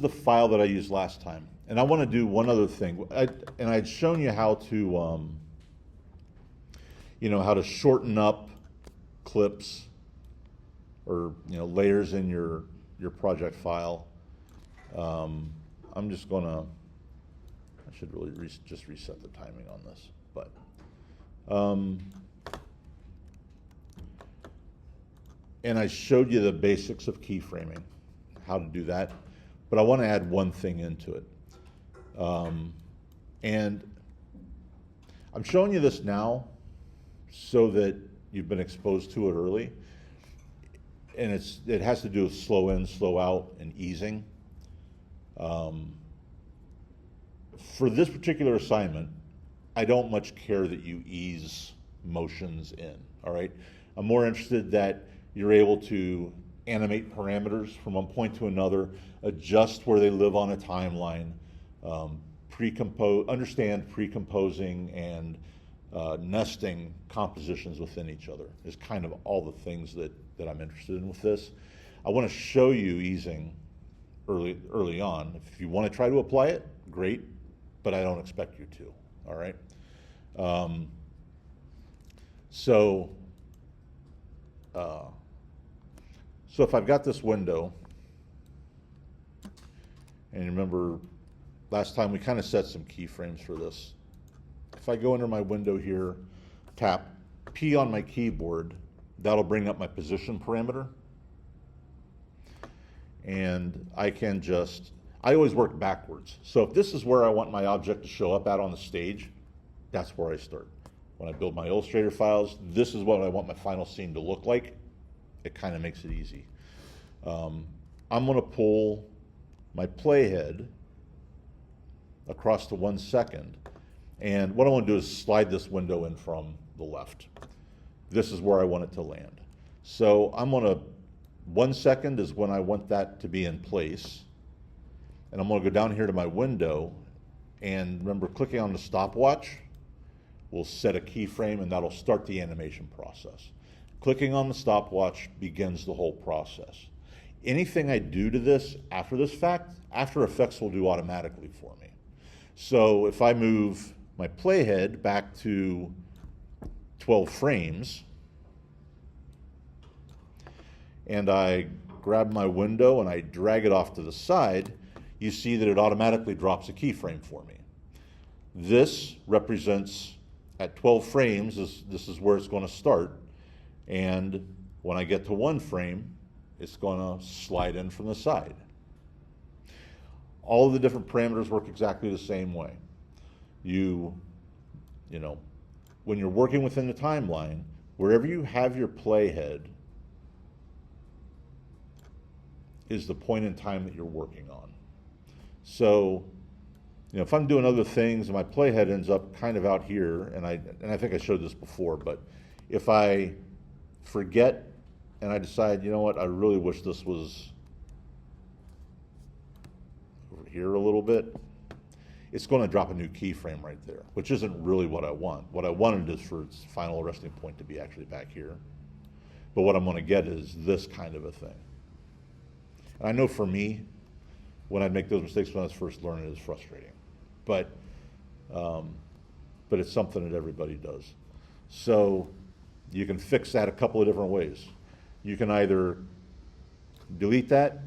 the file that I used last time. And I want to do one other thing. I'd shown you how to, how to shorten up clips or, layers in your project file. I'm just going to, I should really just reset the timing on this. But and I showed you the basics of keyframing, how to do that. But I want to add one thing into it. And I'm showing you this now so that you've been exposed to it early. And it has to do with slow in, slow out, and easing. For this particular assignment, I don't much care that you ease motions in, all right? I'm more interested that you're able to animate parameters from one point to another, adjust where they live on a timeline, understand precomposing and nesting compositions within each other is kind of all the things that I'm interested in with this. I want to show you easing early on. If you want to try to apply it, great, but I don't expect you to, all right? So if I've got this window, and remember last time we kind of set some keyframes for this. If I go under my window here, tap P on my keyboard, that'll bring up my position parameter. And I can I always work backwards. So if this is where I want my object to show up at on the stage, that's where I start. When I build my Illustrator files, this is what I want my final scene to look like. It kind of makes it easy. I'm going to pull my playhead across to 1 second. And what I want to do is slide this window in from the left. This is where I want it to land. So I'm going to, 1 second is when I want that to be in place. And I'm going to go down here to my window. And remember, clicking on the stopwatch will set a keyframe, and that'll start the animation process. Clicking on the stopwatch begins the whole process. Anything I do to this after this fact, After Effects will do automatically for me. So if I move my playhead back to 12 frames, and I grab my window and I drag it off to the side, you see that it automatically drops a keyframe for me. This represents at 12 frames, this is where it's going to start. And when I get to 1 frame, it's going to slide in from the side. All of the different parameters work exactly the same way. When you're working within the timeline, wherever you have your playhead is the point in time that you're working on. So, if I'm doing other things and my playhead ends up kind of out here, and I think I showed this before, but if I forget and I decide, you know what, I really wish this was over here a little bit, it's going to drop a new keyframe right there, which isn't really what I want. What I wanted is for its final resting point to be actually back here. But what I'm going to get is this kind of a thing. And I know for me, when I make those mistakes when I was first learning, it is frustrating. But it's something that everybody does. So you can fix that a couple of different ways. You can either delete that,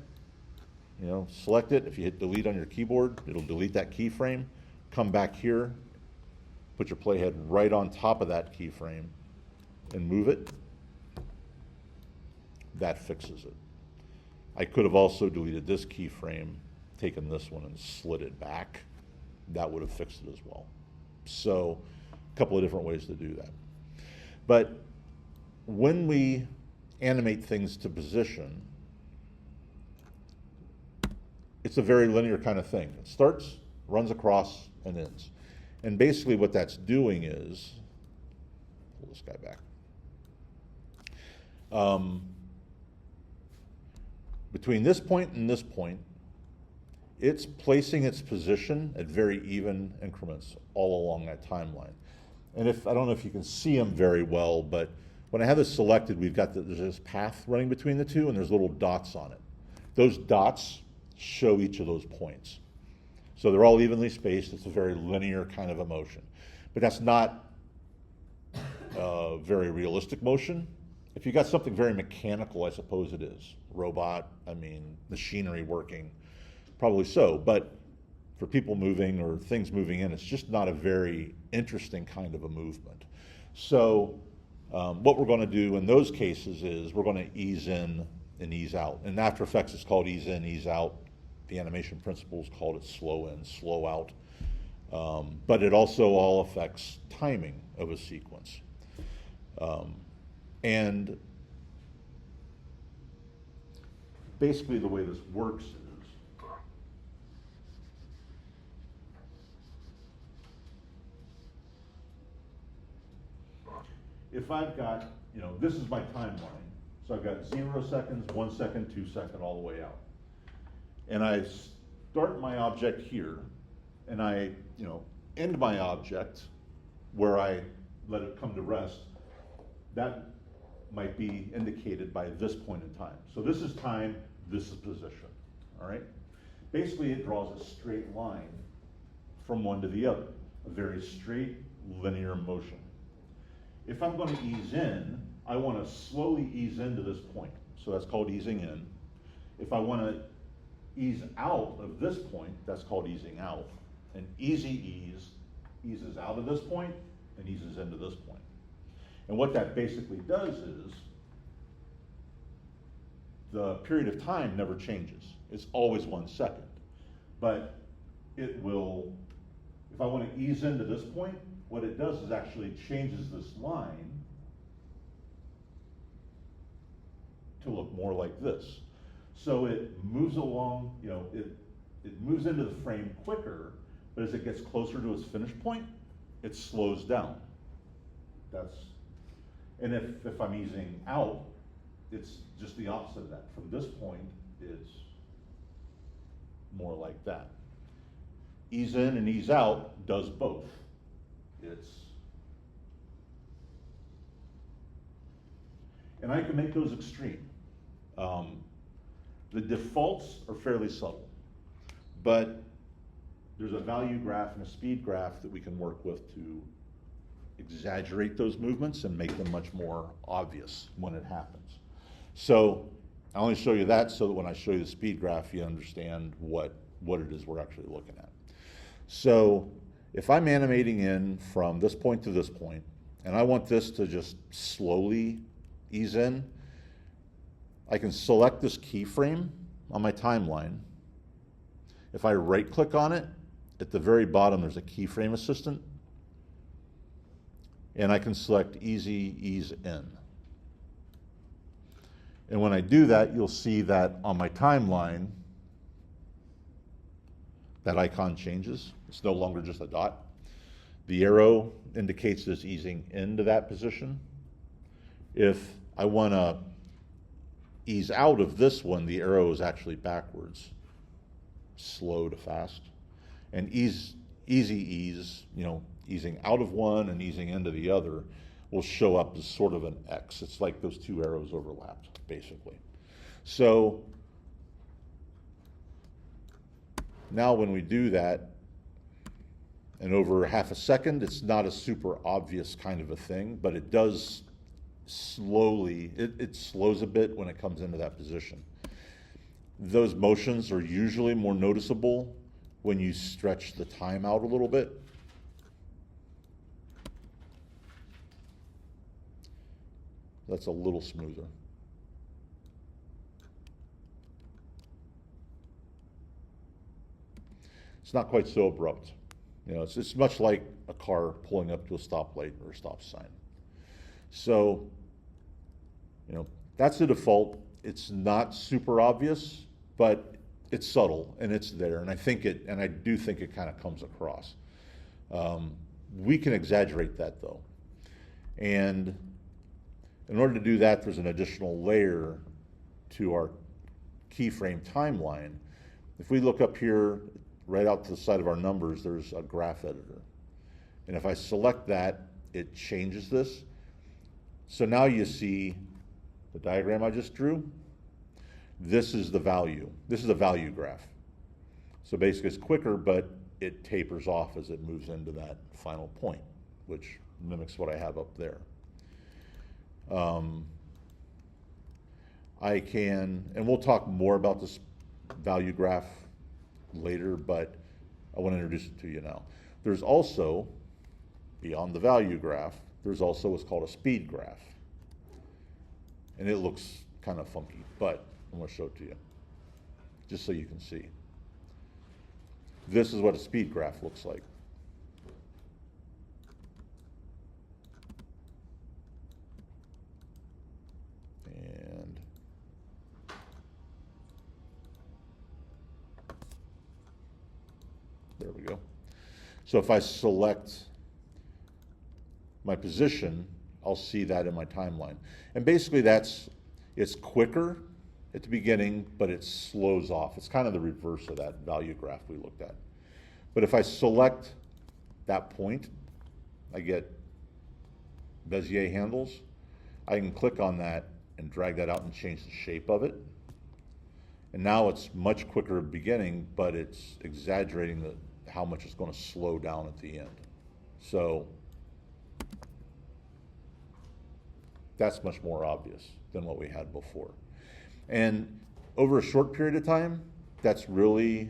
select it. If you hit delete on your keyboard, it'll delete that keyframe. Come back here, put your playhead right on top of that keyframe and move it. That fixes it. I could have also deleted this keyframe, taken this one and slid it back. That would have fixed it as well. So a couple of different ways to do that. But when we animate things to position, it's a very linear kind of thing. It starts, runs across, and ends. And basically what that's doing is, pull this guy back. Between this point and this point, it's placing its position at very even increments all along that timeline. And I don't know if you can see them very well, but when I have this selected, there's this path running between the two, and there's little dots on it. Those dots show each of those points. So they're all evenly spaced. It's a very linear kind of a motion. But that's not a very realistic motion. If you got something very mechanical, I suppose it is. Robot, I mean, machinery working, probably so. But for people moving or things moving in, it's just not a very interesting kind of a movement. So what we're going to do in those cases is we're going to ease in and ease out. In After Effects, it's called ease in, ease out. The animation principles called it slow in, slow out. But it also all affects timing of a sequence. And basically the way this works is, if I've got, this is my timeline. So I've got 0 seconds, 1 second, 2 second, all the way out. And I start my object here, and I, end my object where I let it come to rest. That might be indicated by this point in time. So this is time, this is position, all right? Basically, it draws a straight line from one to the other, a very straight, linear motion. If I'm going to ease in, I want to slowly ease into this point. So that's called easing in. If I want to ease out of this point, that's called easing out. And easy ease eases out of this point and eases into this point. And what that basically does is the period of time never changes. It's always 1 second. But it will, if I want to ease into this point, what it does is actually changes this line to look more like this. So it moves along, it moves into the frame quicker, but as it gets closer to its finish point, it slows down. And if I'm easing out, it's just the opposite of that. From this point, it's more like that. Ease in and ease out does both. And I can make those extreme. The defaults are fairly subtle, but there's a value graph and a speed graph that we can work with to exaggerate those movements and make them much more obvious when it happens. So I only show you that so that when I show you the speed graph, you understand what it is we're actually looking at. So if I'm animating in from this point to this point, and I want this to just slowly ease in, I can select this keyframe on my timeline. If I right-click on it, at the very bottom there's a keyframe assistant, and I can select easy ease in. And when I do that, you'll see that on my timeline, that icon changes. It's no longer just a dot. The arrow indicates this easing into that position. If I want to ease out of this one, the arrow is actually backwards, slow to fast. And easy ease, easing out of one and easing into the other will show up as sort of an X. It's like those two arrows overlapped, basically. So now when we do that, and over half a second, it's not a super obvious kind of a thing, but it does slowly, it slows a bit when it comes into that position. Those motions are usually more noticeable when you stretch the time out a little bit. That's a little smoother. It's not quite so abrupt. It's much like a car pulling up to a stoplight or a stop sign. So, that's the default. It's not super obvious, but it's subtle and it's there. And I do think it kind of comes across. We can exaggerate that though. And in order to do that, there's an additional layer to our keyframe timeline. If we look up here, right out to the side of our numbers, there's a graph editor. And if I select that, it changes this. So now you see the diagram I just drew. This is the value. This is a value graph. So basically it's quicker, but it tapers off as it moves into that final point, which mimics what I have up there. I can, and we'll talk more about this value graph later, but I want to introduce it to you now. There's also, beyond the value graph, there's also what's called a speed graph. And it looks kind of funky, but I'm going to show it to you, just so you can see. This is what a speed graph looks like. And there we go. So if I select my position, I'll see that in my timeline. And basically it's quicker at the beginning, but it slows off. It's kind of the reverse of that value graph we looked at. But if I select that point, I get Bezier handles. I can click on that and drag that out and change the shape of it. And now it's much quicker at the beginning, but it's exaggerating how much it's going to slow down at the end. So that's much more obvious than what we had before. And over a short period of time, that's really,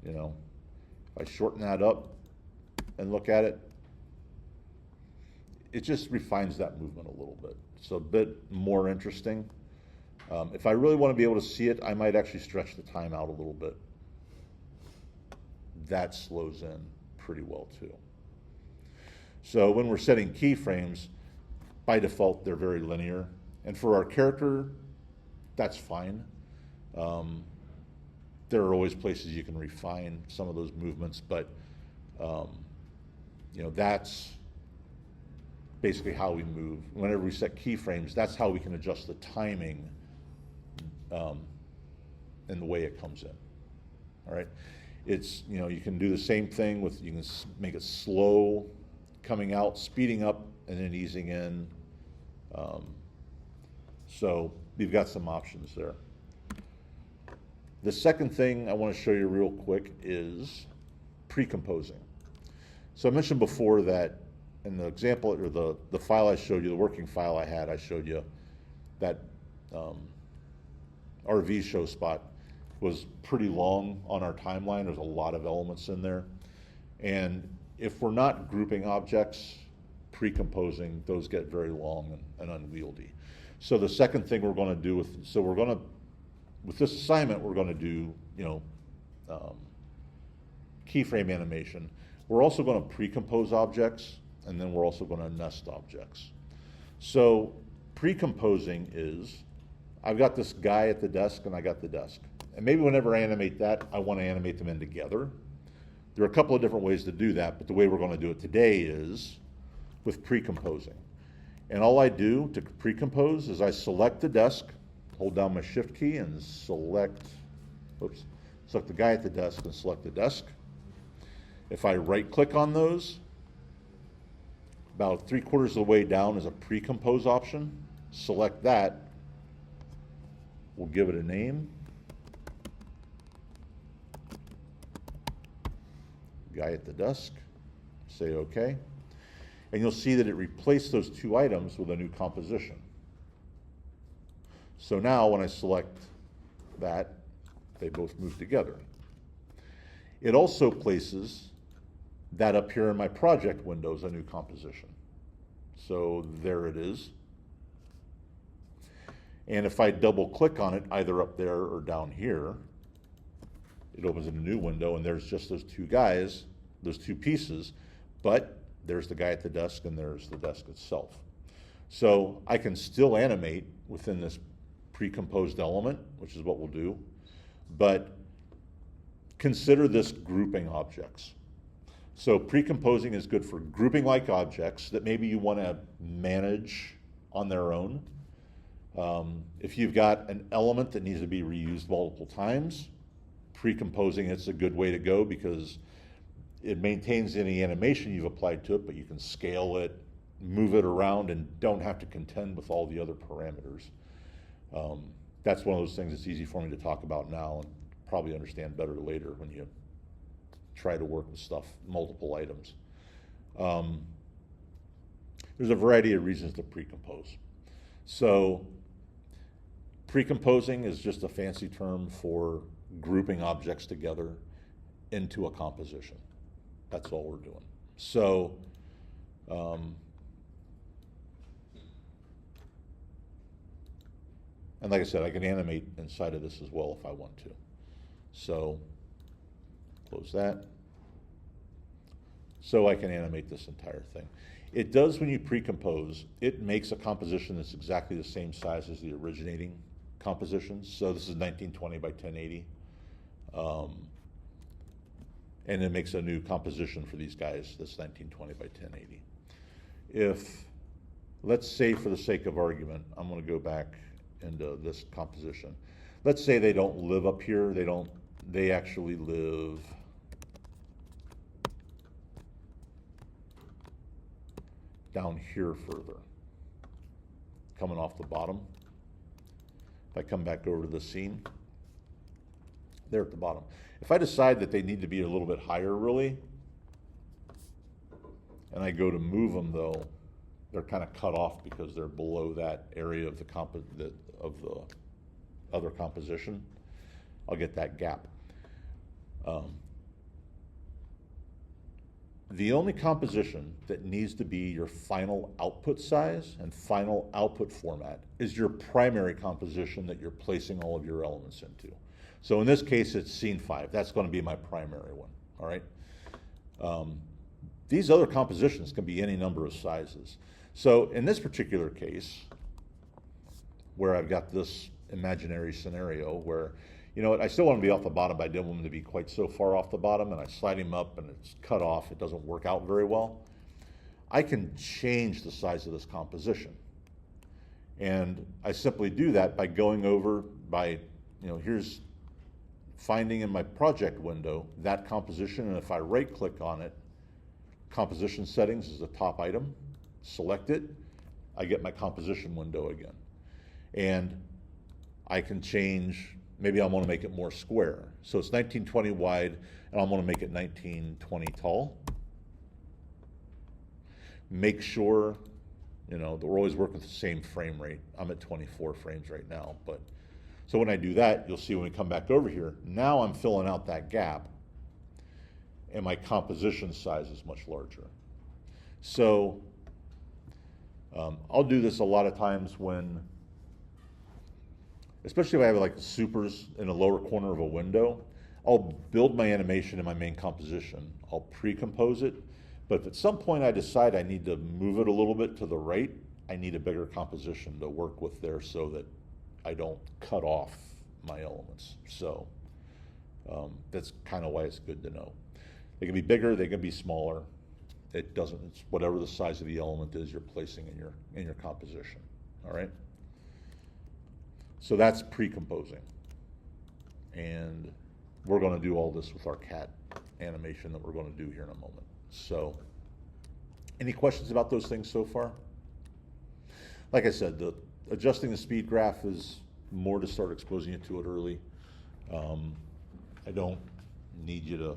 if I shorten that up and look at it, it just refines that movement a little bit. So a bit more interesting. If I really want to be able to see it, I might actually stretch the time out a little bit. That slows in pretty well too. So when we're setting keyframes, by default, they're very linear. And for our character, that's fine. There are always places you can refine some of those movements, but that's basically how we move. Whenever we set keyframes, that's how we can adjust the timing and the way it comes in. All right. It's, you can do the same thing with, you can make it slow coming out, speeding up, and then easing in. So we've got some options there. The second thing I want to show you real quick is pre-composing. So I mentioned before that in the example, or the file I showed you, the working file I showed you, that RV show spot was pretty long on our timeline. There's a lot of elements in there. And if we're not grouping objects, pre-composing, those get very long and unwieldy. So the second thing we're going to do with this assignment, we're going to do, keyframe animation. We're also going to pre-compose objects, and then we're also going to nest objects. So pre-composing is, I've got this guy at the desk and I got the desk. And maybe whenever I animate that, I want to animate them in together. There are a couple of different ways to do that, but the way we're going to do it today is with pre-composing. And all I do to pre-compose is I select the desk, hold down my shift key and select the guy at the desk and select the desk. If I right click on those, about 3/4 of the way down is a pre-compose option. Select that. We'll give it a name. Guy at the desk. Say OK. And you'll see that it replaced those two items with a new composition. So now when I select that, they both move together. It also places that up here in my project window as a new composition. So there it is. And if I double click on it, either up there or down here, it opens in a new window and there's just those two guys, those two pieces, but there's the guy at the desk and there's the desk itself. So I can still animate within this pre-composed element, which is what we'll do, but consider this grouping objects. So pre-composing is good for grouping like objects that maybe you want to manage on their own. If you've got an element that needs to be reused multiple times, pre-composing it's a good way to go because it maintains any animation you've applied to it, but you can scale it, move it around, and don't have to contend with all the other parameters. That's one of those things that's easy for me to talk about now and probably understand better later when you try to work with stuff, multiple items. There's a variety of reasons to pre-compose. So pre-composing is just a fancy term for grouping objects together into a composition. That's all we're doing. So and like I said, I can animate inside of this as well if I want to. So close that. So I can animate this entire thing. It does, when you pre-compose, it makes a composition that's exactly the same size as the originating compositions. So this is 1920 by 1080. And it makes a new composition for these guys that's 1920 by 1080. If, let's say for the sake of argument, I'm going to go back into this composition. Let's say they don't live up here. They actually live down here further, coming off the bottom. If I come back over to the scene, they're at the bottom. If I decide that they need to be a little bit higher, really, and I go to move them, though, they're kind of cut off because they're below that area of the other composition. I'll get that gap. The only composition that needs to be your final output size and final output format is your primary composition that you're placing all of your elements into. So in this case, it's scene 5. That's going to be my primary one, all right? These other compositions can be any number of sizes. So in this particular case, where I've got this imaginary scenario where, you know what, I still want to be off the bottom, but I didn't want them to be quite so far off the bottom, and I slide him up and it's cut off, it doesn't work out very well. I can change the size of this composition. And I simply do that by going over by, here's finding in my project window that composition, and if I right click on it, composition settings is the top item, select it, I get my composition window again. And I can change, maybe I want to make it more square. So it's 1920 wide, and I want to make it 1920 tall. Make sure, that we're always working with the same frame rate. I'm at 24 frames right now, but so when I do that, you'll see when we come back over here, now I'm filling out that gap, and my composition size is much larger. So I'll do this a lot of times when, especially if I have like supers in the lower corner of a window, I'll build my animation in my main composition. I'll pre-compose it, but if at some point I decide I need to move it a little bit to the right, I need a bigger composition to work with there so that I don't cut off my elements. So that's kind of why it's good to know. They can be bigger, they can be smaller. It's whatever the size of the element is you're placing in your composition, all right? So that's pre-composing. And we're going to do all this with our cat animation that we're going to do here in a moment. So any questions about those things so far? Like I said, adjusting the speed graph is more to start exposing you to it early. I don't need you to,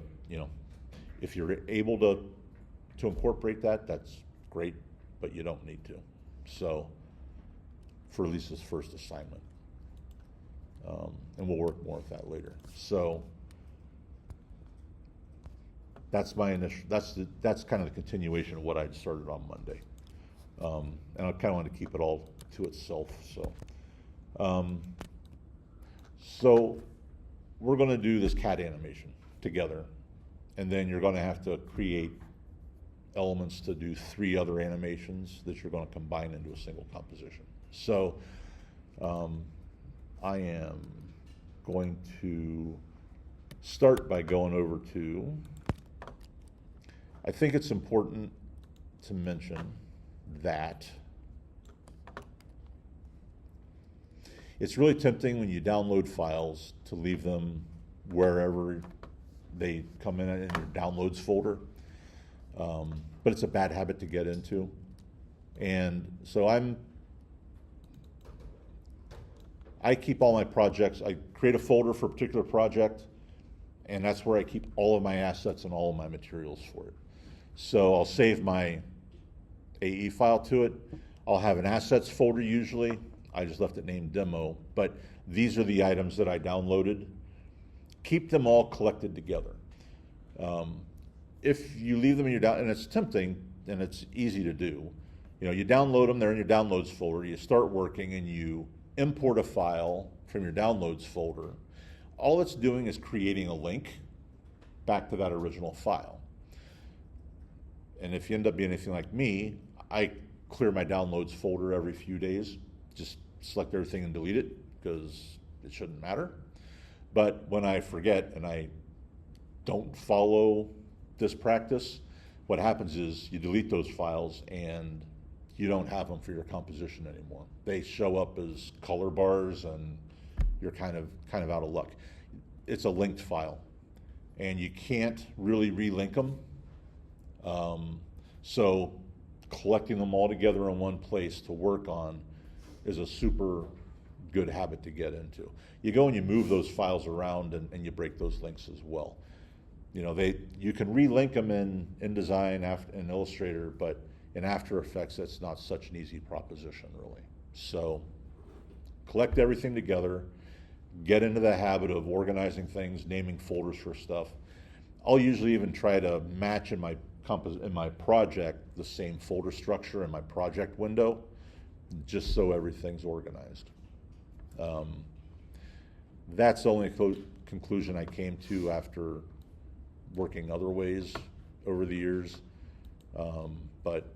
if you're able to incorporate that, that's great, but you don't need to. So for Lisa's first assignment. And we'll work more with that later. So that's my initial, that's kind of the continuation of what I started on Monday. And I kind of want to keep it all to itself. So we're going to do this cat animation together, and then you're going to have to create elements to do 3 other animations that you're going to combine into a single composition. So I am going to start by going over to, I think it's important to mention that it's really tempting when you download files to leave them wherever they come in your downloads folder, but it's a bad habit to get into. And so I'm I keep all my projects, I create a folder for a particular project, and that's where I keep all of my assets and all of my materials for it. So I'll save my AE file to it. I'll have an assets folder usually. I just left it named demo, but these are the items that I downloaded. Keep them all collected together. If you leave them in your and it's tempting and it's easy to do. You know, you download them, they're in your downloads folder, you start working and you import a file from your downloads folder. All it's doing is creating a link back to that original file. And if you end up being anything like me, I clear my downloads folder every few days, just select everything and delete it because it shouldn't matter. But when I forget and I don't follow this practice, what happens is you delete those files and you don't have them for your composition anymore. They show up as color bars and you're kind of out of luck. It's a linked file and you can't really relink them. So collecting them all together in one place to work on is a super good habit to get into. You go and you move those files around and you break those links as well. You know, you can relink them in InDesign and Illustrator, but in After Effects, that's not such an easy proposition, really. So collect everything together, get into the habit of organizing things, naming folders for stuff. I'll usually even try to match in my project the same folder structure in my project window, just so everything's organized. That's the only conclusion I came to after working other ways over the years, but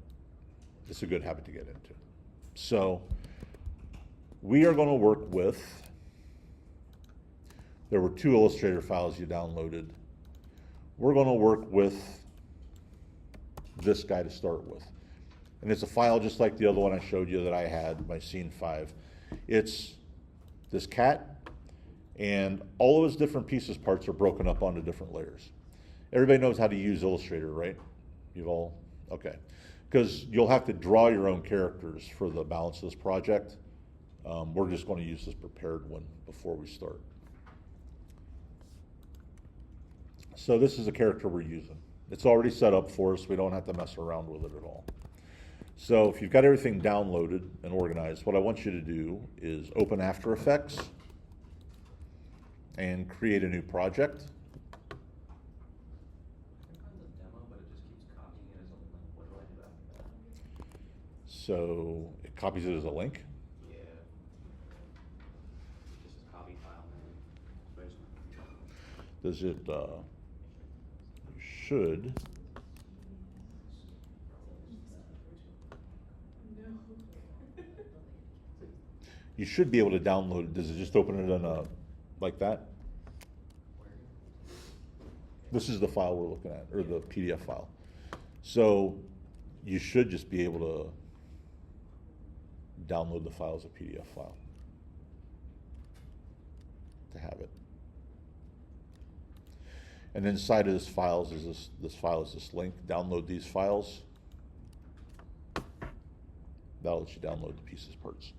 it's a good habit to get into. So we are going to work with, there were 2 Illustrator files you downloaded. We're going to work with this guy to start with. And it's a file just like the other one I showed you that I had, my scene 5. It's this cat, and all of his different pieces parts are broken up onto different layers. Everybody knows how to use Illustrator, right? You've all, okay. Because you'll have to draw your own characters for the balance of this project. We're just going to use this prepared one before we start. So this is the character we're using. It's already set up for us. We don't have to mess around with it at all. So if you've got everything downloaded and organized, what I want you to do is open After Effects and create a new project. So it copies it as a link. Yeah. Just a copy file. Does it, should. You should be able to download it. Does it just open it in a, like that? This is the file we're looking at, or the PDF file. So you should just be able to download the file as a PDF file to have it. And inside of this file is this link. Download these files. That'll let you download the pieces parts.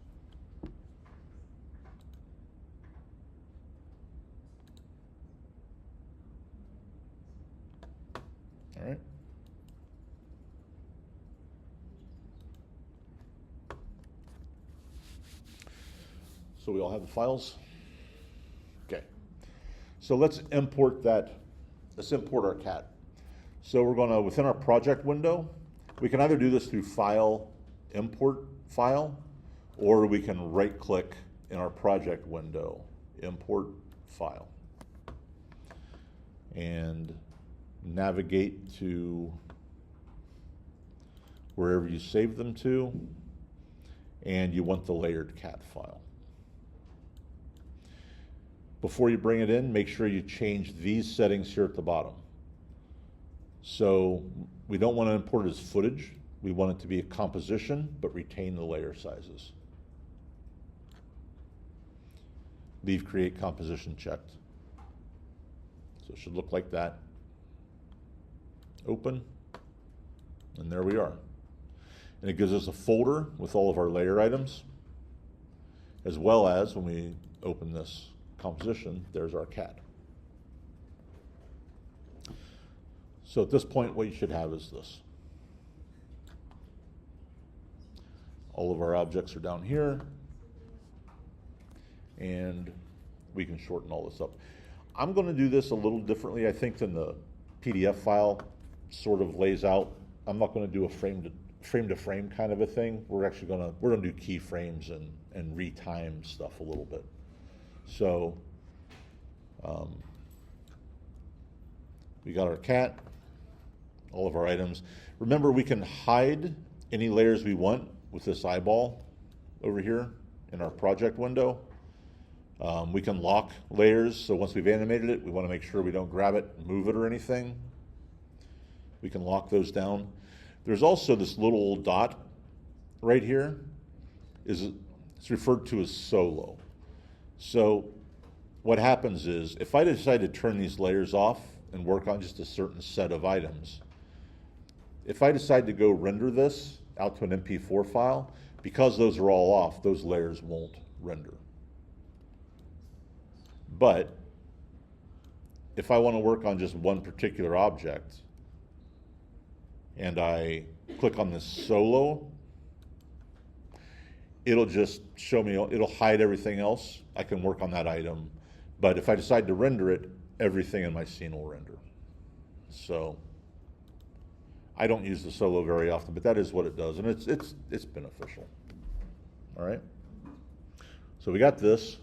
All right. So we all have the files? Okay. So let's import that. Let's import our cat. So we're going to, within our project window, we can either do this through File, Import File, or we can right-click in our project window, Import File, and navigate to wherever you save them to, and you want the layered cat file. Before you bring it in, make sure you change these settings here at the bottom. So we don't want to import it as footage. We want it to be a composition, but retain the layer sizes. Leave create composition checked. So it should look like that. Open, and there we are. And it gives us a folder with all of our layer items. as well as when we open this composition, there's our CAD. So at this point, what you should have is this. All of our objects are down here, and we can shorten all this up. I'm going to do this a little differently, I think, than the PDF file sort of lays out. I'm not going to do a frame to frame kind of a thing. We're going to do keyframes and retime stuff a little bit. So we got our cat, all of our items. Remember, we can hide any layers we want with this eyeball over here in our project window. We can lock layers, so once we've animated it, we want to make sure we don't grab it, move it, or anything. We can lock those down. There's also this little dot right here. It's referred to as solo. So what happens is, if I decide to turn these layers off and work on just a certain set of items, if I decide to go render this out to an MP4 file, because those are all off, those layers won't render. But if I want to work on just one particular object and I click on this solo, it'll just show me, it'll hide everything else. I can work on that item. But if I decide to render it, everything in my scene will render. So I don't use the solo very often, but that is what it does, and it's beneficial. All right. So we got this.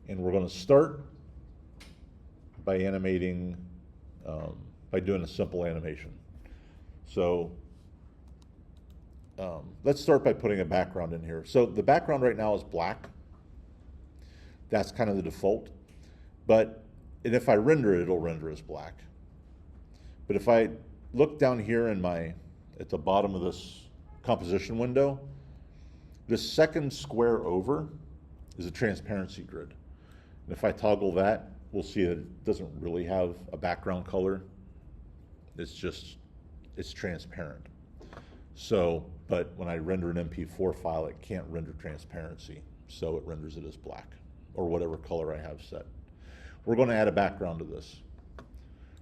And we're going to start by animating, by doing a simple animation. So let's start by putting a background in here. So the background right now is black. That's kind of the default. And if I render it, it'll render as black. But if I look down here at the bottom of this composition window, this second square over is a transparency grid. And if I toggle that, we'll see that it doesn't really have a background color. It's transparent. So, but when I render an MP4 file, it can't render transparency. So it renders it as black, or whatever color I have set. We're going to add a background to this.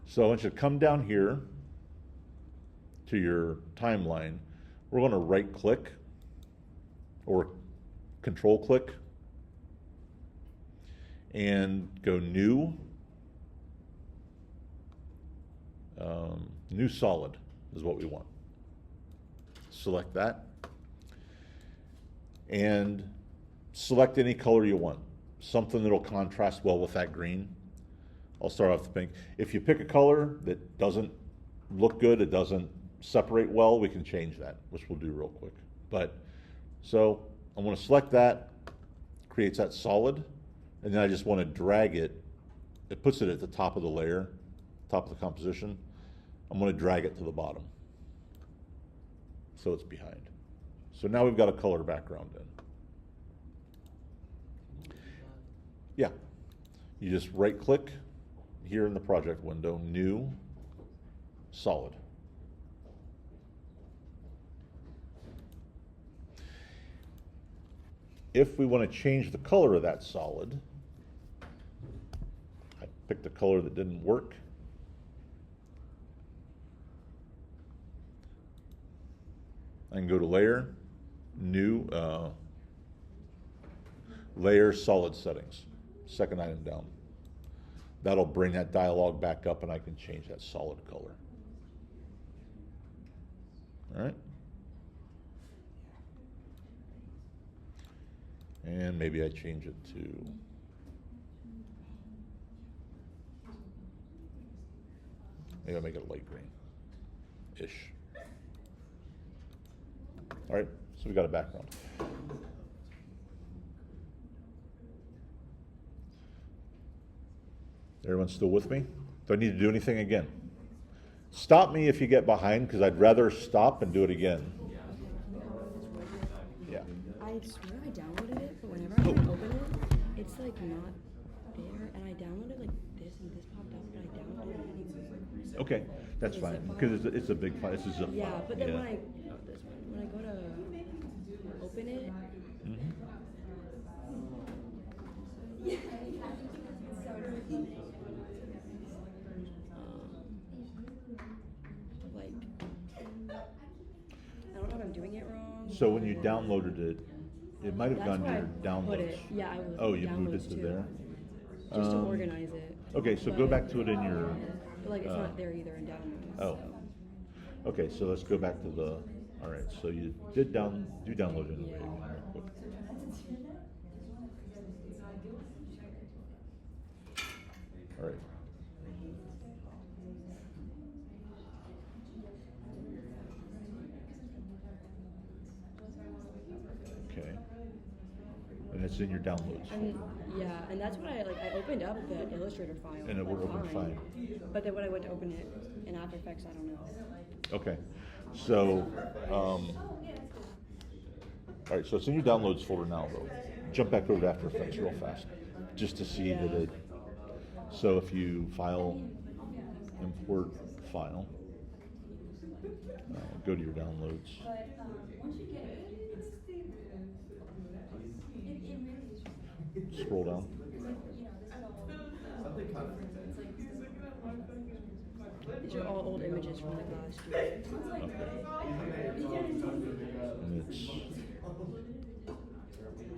So I want you to come down here to your timeline. We're going to right click or control click and go new, new solid is what we want. Select that and select any color you want. Something that'll contrast well with that green. I'll start off with pink. If you pick a color that doesn't look good, it doesn't separate well, we can change that, which we'll do real quick. So I want to select that, creates that solid, and then I just want to drag it. It puts it at the top of the layer, top of the composition. I'm going to drag it to the bottom, so it's behind. So now we've got a color background in. Yeah, you just right click here in the project window, new, solid. If we want to change the color of that solid, I picked a color that didn't work. I can go to layer, new, layer, solid settings, second item down. That'll bring that dialog back up and I can change that solid color. All right. And maybe I change it to, maybe I'll make it light green-ish. All right, so we got a background. Everyone still with me? Do I need to do anything again? Stop me if you get behind, because I'd rather stop and do it again. Yeah. I swear I downloaded it, but whenever I open it, it's like not there. And I downloaded like this, and this popped up, but I downloaded it anyway. Okay, that's fine, because it's a big file. It's a zip file. Yeah, but then when I go to open it, Like, I don't know if I'm doing it wrong. So when you downloaded it, it might have That's gone to where I your put downloads. it. Yeah, I was. Oh, you moved it downloads to too. there? Just to organize it. Okay, so go back to it in your. But like, it's not there either in downloads. Oh. So. Okay, so let's go back to the. All right, so you did download it anyway. Again, real quick. All right. Okay. And it's in your downloads. And yeah, and that's what I like. I opened up the Illustrator file. And it would open fine. But then when I went to open it in After Effects, I don't know. Okay. So, all right, so it's in your downloads folder now, though. Jump back over to After Effects real fast, just to see that it. So if you file, import file, go to your downloads. Scroll down. These are all old images from like last year. Okay. And it's.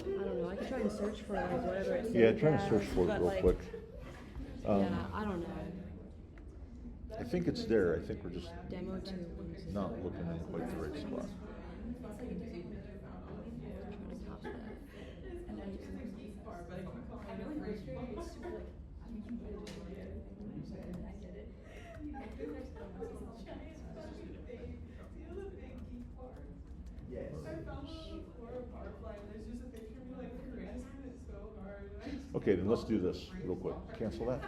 I don't know. I could try and search for like whatever it says. Yeah, try to search for it but, real like, quick. Yeah, I don't know. I think it's there. I think we're just Demo 2. not looking in quite the right spot. Okay, then let's do this real quick. Cancel that.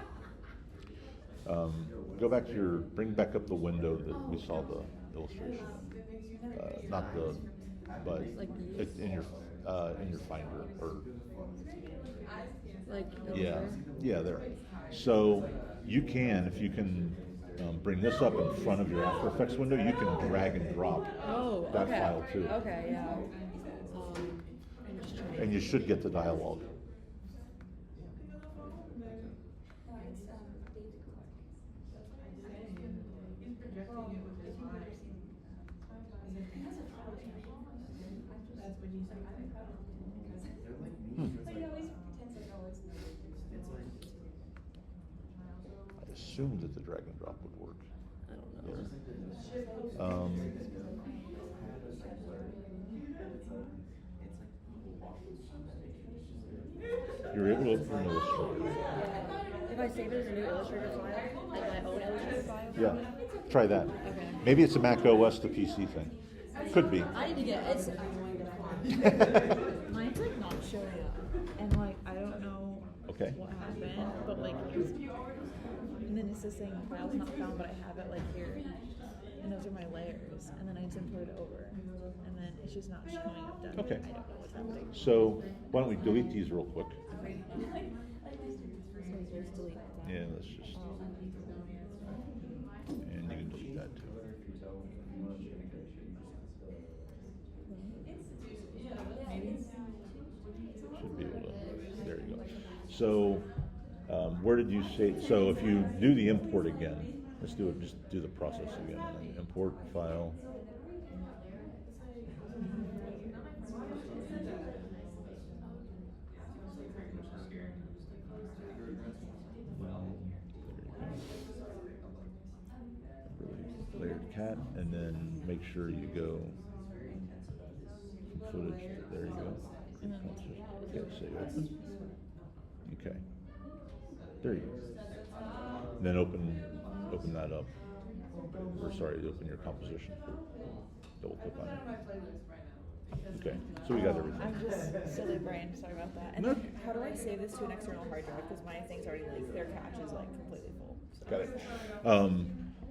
Go back to your, bring back up the window that we saw the illustration. Not the, but Like in your Finder or. Like Yeah, yeah, there. So you can, if you can bring this up in front of your After Effects window, you can drag and drop that file too. Okay, yeah. I'm just trying. And you should get the dialogue. I assumed that the drag and drop would work. I don't know. You're able to open Illustrator. If I save it as a new Illustrator file, like my own Illustrator file. Yeah, try that. Okay. Maybe it's a Mac OS to PC thing. Could be. I need to get it's. Mine's like not showing up, and like I don't know Okay. what happened, but like and then it's just saying files not found, but I have it like here, and those are my layers, and then I just import it over, and then it's just not showing up done. Okay. I don't know what's happening. So why don't we delete these real quick? So just delete that. Yeah, let's just. And you can delete that too. Should be able to. There you go. So, where did you say? So, if you do the import again, let's do it. Just do the process again. Import file. Layered cat, and then make sure you go footage. There you go. Okay, say open. Okay. There you go. And then open that up. Or sorry, open your composition. Double click on it. Okay, so we got everything. I'm just silly brain. Sorry about that. And No. then how do I save this to an external hard drive? Because my thing's already like their cache is like completely full. Got it.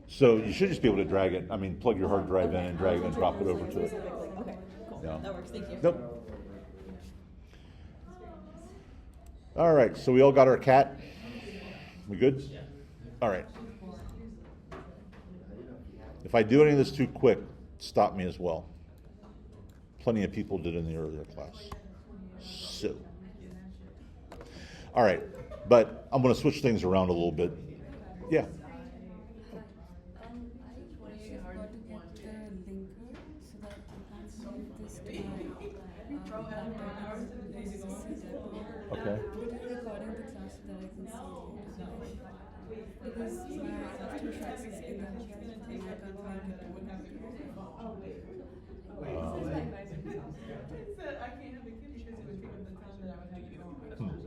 So you should just be able to drag it. I mean, plug your hard drive in and drag it and drop it over to it. Okay, cool. Yeah. That works. Thank you. Nope. All right, so we all got our cat. We good? All right. If I do any of this too quick, stop me as well. Plenty of people did in the earlier class. So, all right, But I'm going to switch things around a little bit. Yeah. I just got to get the linker so that I can save this to my laptop and see that. Okay. Literally recording the class so that I can see it. Because my after tracks is in the hospital and I can't find it to work.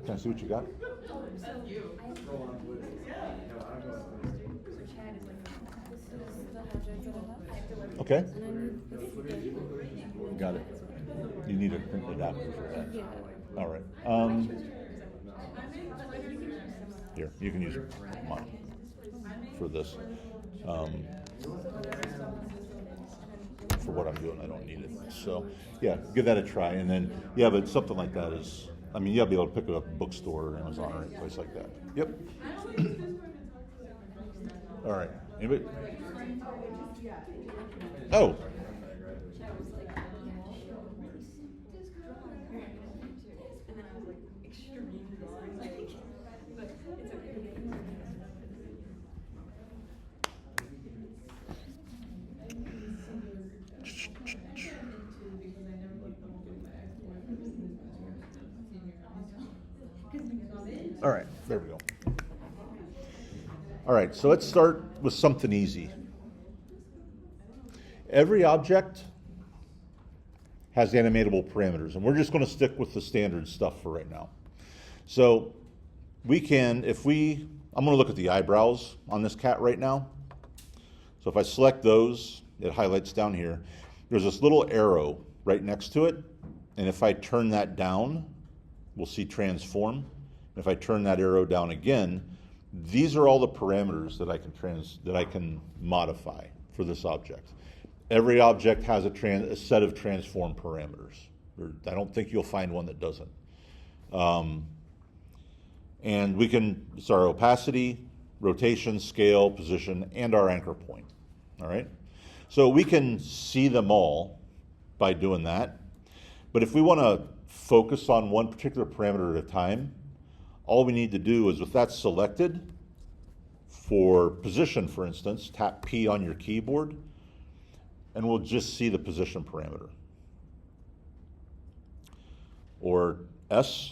Can I see what you got? Okay. And I need this again. Got it. You need a print adapter for that. Yeah. All right. Here, you can use mine for this. For what I'm doing, I don't need it. So, yeah, give that a try. And then, yeah, but something like that is, I mean, you'll be able to pick it up at a bookstore or Amazon or any place like that. Yep. All right. Anybody? Oh. All right, there we go. All right, so let's start with something easy. Every object has animatable parameters, and we're just going to stick with the standard stuff for right now. So we can, I'm going to look at the eyebrows on this cat right now. So if I select those, it highlights down here. There's this little arrow right next to it, and if I turn that down, we'll see transform. If I turn that arrow down again, these are all the parameters that I can modify for this object. Every object has a set of transform parameters. I don't think you'll find one that doesn't. And it's our opacity, rotation, scale, position, and our anchor point. All right. So we can see them all by doing that. But if we want to focus on one particular parameter at a time, all we need to do is, with that selected, for position, for instance, tap P on your keyboard, and we'll just see the position parameter. Or S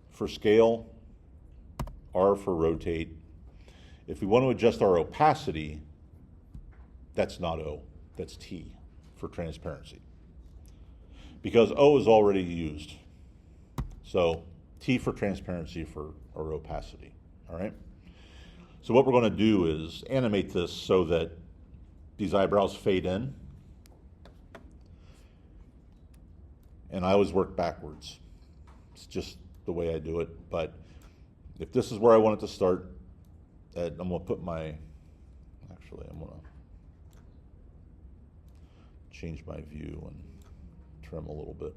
for scale, R for rotate. If we want to adjust our opacity, that's not O, that's T for transparency. Because O is already used. So T for transparency for our opacity, all right? So what we're going to do is animate this so that these eyebrows fade in. And I always work backwards. It's just the way I do it. But if this is where I want it to start, I'm going to put I'm going to change my view and trim a little bit.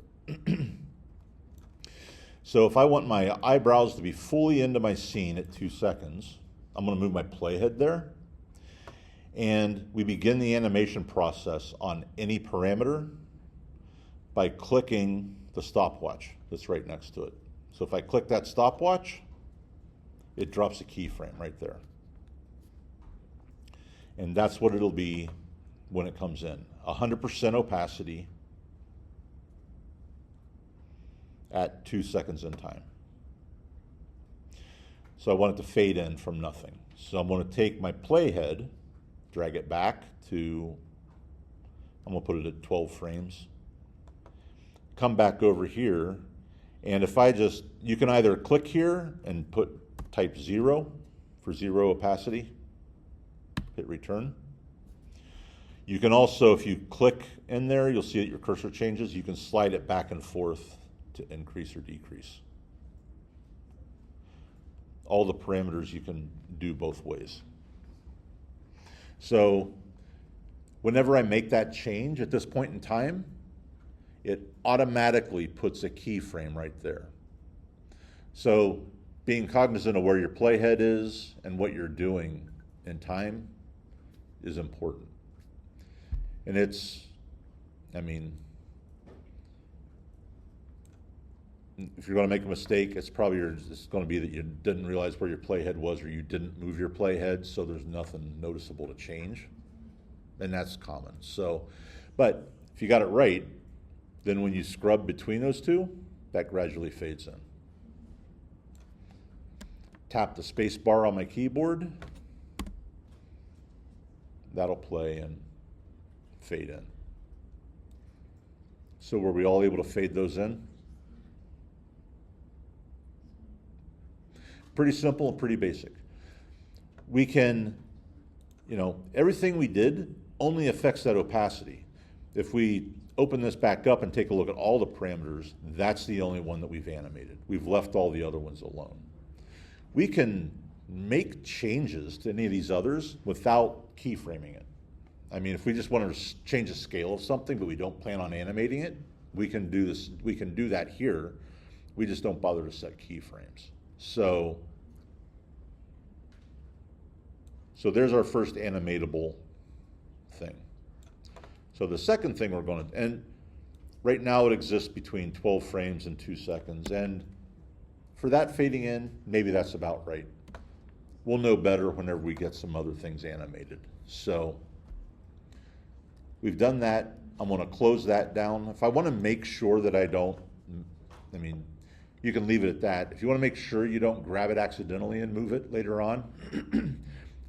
So if I want my eyebrows to be fully into my scene at 2 seconds, I'm going to move my playhead there. And we begin the animation process on any parameter by clicking the stopwatch that's right next to it. So if I click that stopwatch, it drops a keyframe right there. And that's what it'll be when it comes in. 100% opacity at 2 seconds in time. So I want it to fade in from nothing. So I'm going to take my playhead, drag it back to, I'm going to put it at 12 frames. Come back over here, and if you can either click here and type 0 for 0 opacity, hit return. You can also, if you click in there, you'll see that your cursor changes. You can slide it back and forth to increase or decrease. All the parameters you can do both ways. So whenever I make that change at this point in time, it automatically puts a keyframe right there. So being cognizant of where your playhead is and what you're doing in time is important. And if you're going to make a mistake, it's probably it's going to be that you didn't realize where your playhead was, or you didn't move your playhead, so there's nothing noticeable to change, and that's common. So, but if you got it right, then when you scrub between those two, that gradually fades in. Tap the space bar on my keyboard. That'll play and fade in. So were we all able to fade those in? Pretty simple and pretty basic. We can, everything we did only affects that opacity. If we open this back up and take a look at all the parameters, that's the only one that we've animated. We've left all the other ones alone. We can make changes to any of these others without keyframing it. I mean, if we just want to change the scale of something, but we don't plan on animating it, we can do this. We can do that here. We just don't bother to set keyframes. So there's our first animatable thing. So the second thing we're going to, and right now it exists between 12 frames and 2 seconds. And for that fading in, maybe that's about right. We'll know better whenever we get some other things animated. So we've done that. I'm going to close that down. If I want to make sure that you can leave it at that. If you want to make sure you don't grab it accidentally and move it later on,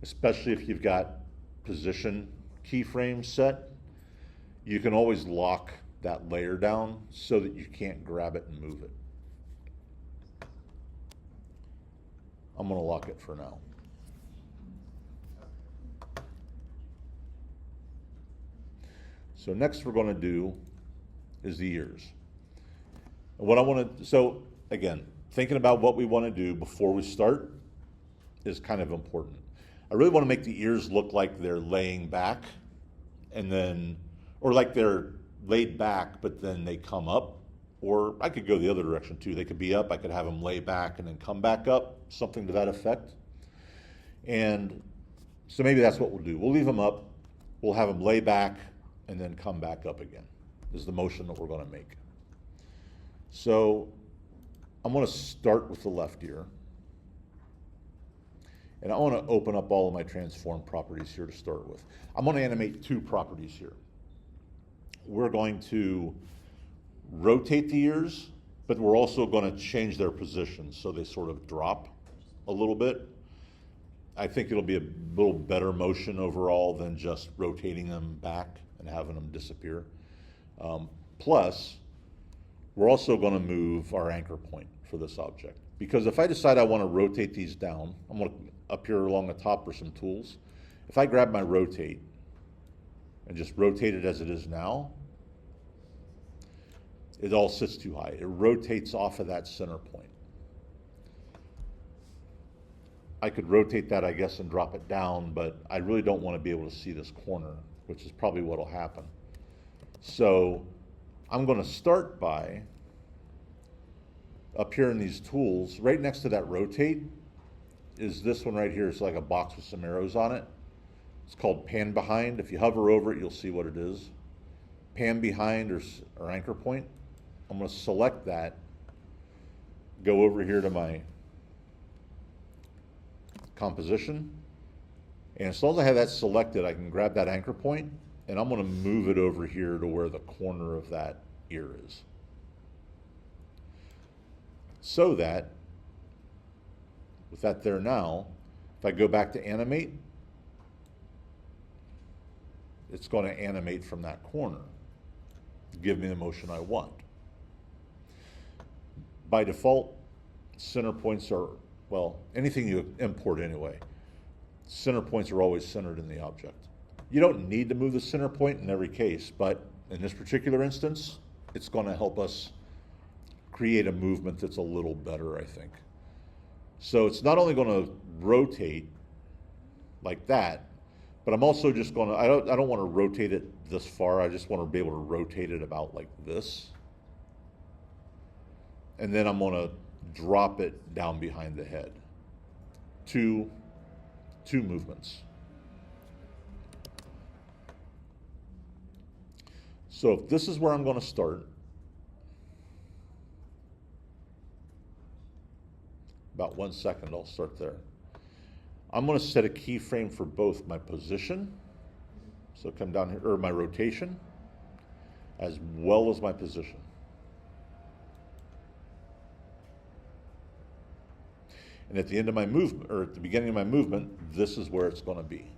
especially if you've got position keyframes set, you can always lock that layer down so that you can't grab it and move it. I'm going to lock it for now. So next we're going to do is the ears. What I want to, so again, thinking about what we want to do before we start is kind of important. I really want to make the ears look like they're laying back and then, or like they're laid back, but then they come up. Or I could go the other direction too. They could be up, I could have them lay back and then come back up, something to that effect. And so maybe that's what we'll do. We'll leave them up, we'll have them lay back and then come back up again, is the motion that we're going to make. So I'm going to start with the left ear. And I want to open up all of my transform properties here to start with. I'm going to animate 2 properties here. We're going to rotate the ears, but we're also going to change their positions so they sort of drop a little bit. I think it'll be a little better motion overall than just rotating them back and having them disappear. Plus, we're also going to move our anchor point for this object. Because if I decide I want to rotate these down, I'm going to, up here along the top are some tools. If I grab my rotate and just rotate it as it is now, it all sits too high. It rotates off of that center point. I could rotate that, I guess, and drop it down, but I really don't want to be able to see this corner, which is probably what will happen. So I'm going to start by, up here in these tools, right next to that rotate, is this one right here. It's like a box with some arrows on it. It's called pan behind. If you hover over it, you'll see what it is. Pan behind or anchor point. I'm going to select that, go over here to my composition, and as long as I have that selected, I can grab that anchor point, and I'm going to move it over here to where the corner of that ear is. So that, with that there now, if I go back to animate, it's going to animate from that corner, give me the motion I want. By default, center points are, well, anything you import anyway, center points are always centered in the object. You don't need to move the center point in every case, but in this particular instance, it's going to help us create a movement that's a little better, I think. So it's not only going to rotate like that, but I'm also just going to, I don't want to rotate it this far. I just want to be able to rotate it about like this. And then I'm going to drop it down behind the head. Two movements. So if this is where I'm going to start, About 1 second, I'll start there. I'm going to set a keyframe for both my position, so come down here, or my rotation, as well as my position. And at the end of my movement, or at the beginning of my movement, this is where it's going to be.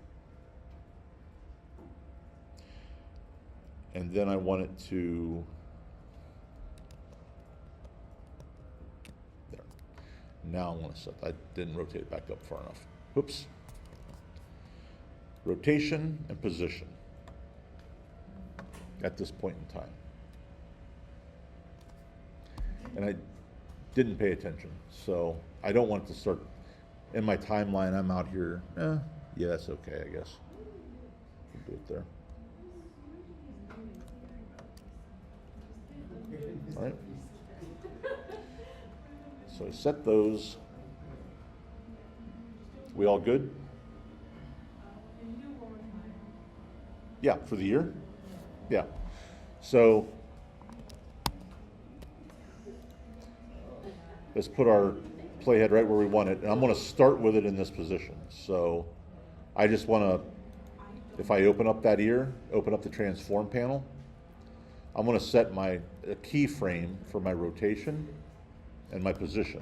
And then I want it to, there. Now I want to set, I didn't rotate it back up far enough. Whoops. Rotation and position at this point in time. And I didn't pay attention, so I don't want it to start, in my timeline, I'm out here, yeah, that's okay, I guess. We'll do it there. All right. So I set those. We all good? Yeah, for the year? Yeah. So let's put our playhead right where we want it. And I'm going to start with it in this position. So I just want to, if I open up that ear, open up the transform panel, I'm going to set my keyframe for my rotation and my position.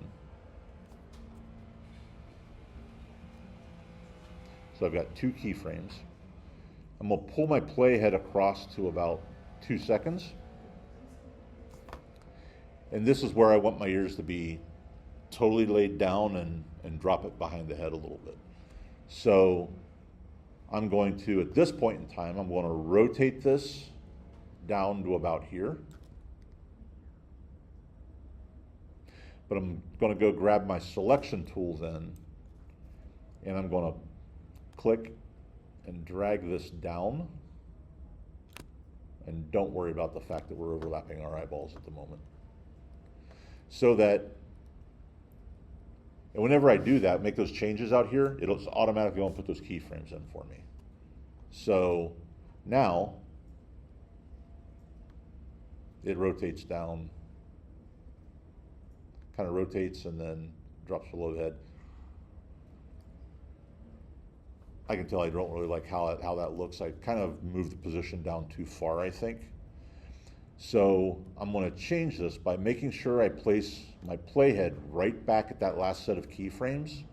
So I've got 2 keyframes. I'm going to pull my playhead across to about 2 seconds. And this is where I want my ears to be totally laid down and drop it behind the head a little bit. So I'm going to, at this point in time, I'm going to rotate this down to about here. But I'm going to go grab my selection tool then, and I'm going to click and drag this down. And don't worry about the fact that we're overlapping our eyeballs at the moment. So that, and whenever I do that, make those changes out here, it'll automatically go and put those keyframes in for me. So now it rotates down, kind of rotates and then drops below the head. I can tell I don't really like how that looks. I kind of moved the position down too far, I think. So I'm going to change this by making sure I place my playhead right back at that last set of keyframes.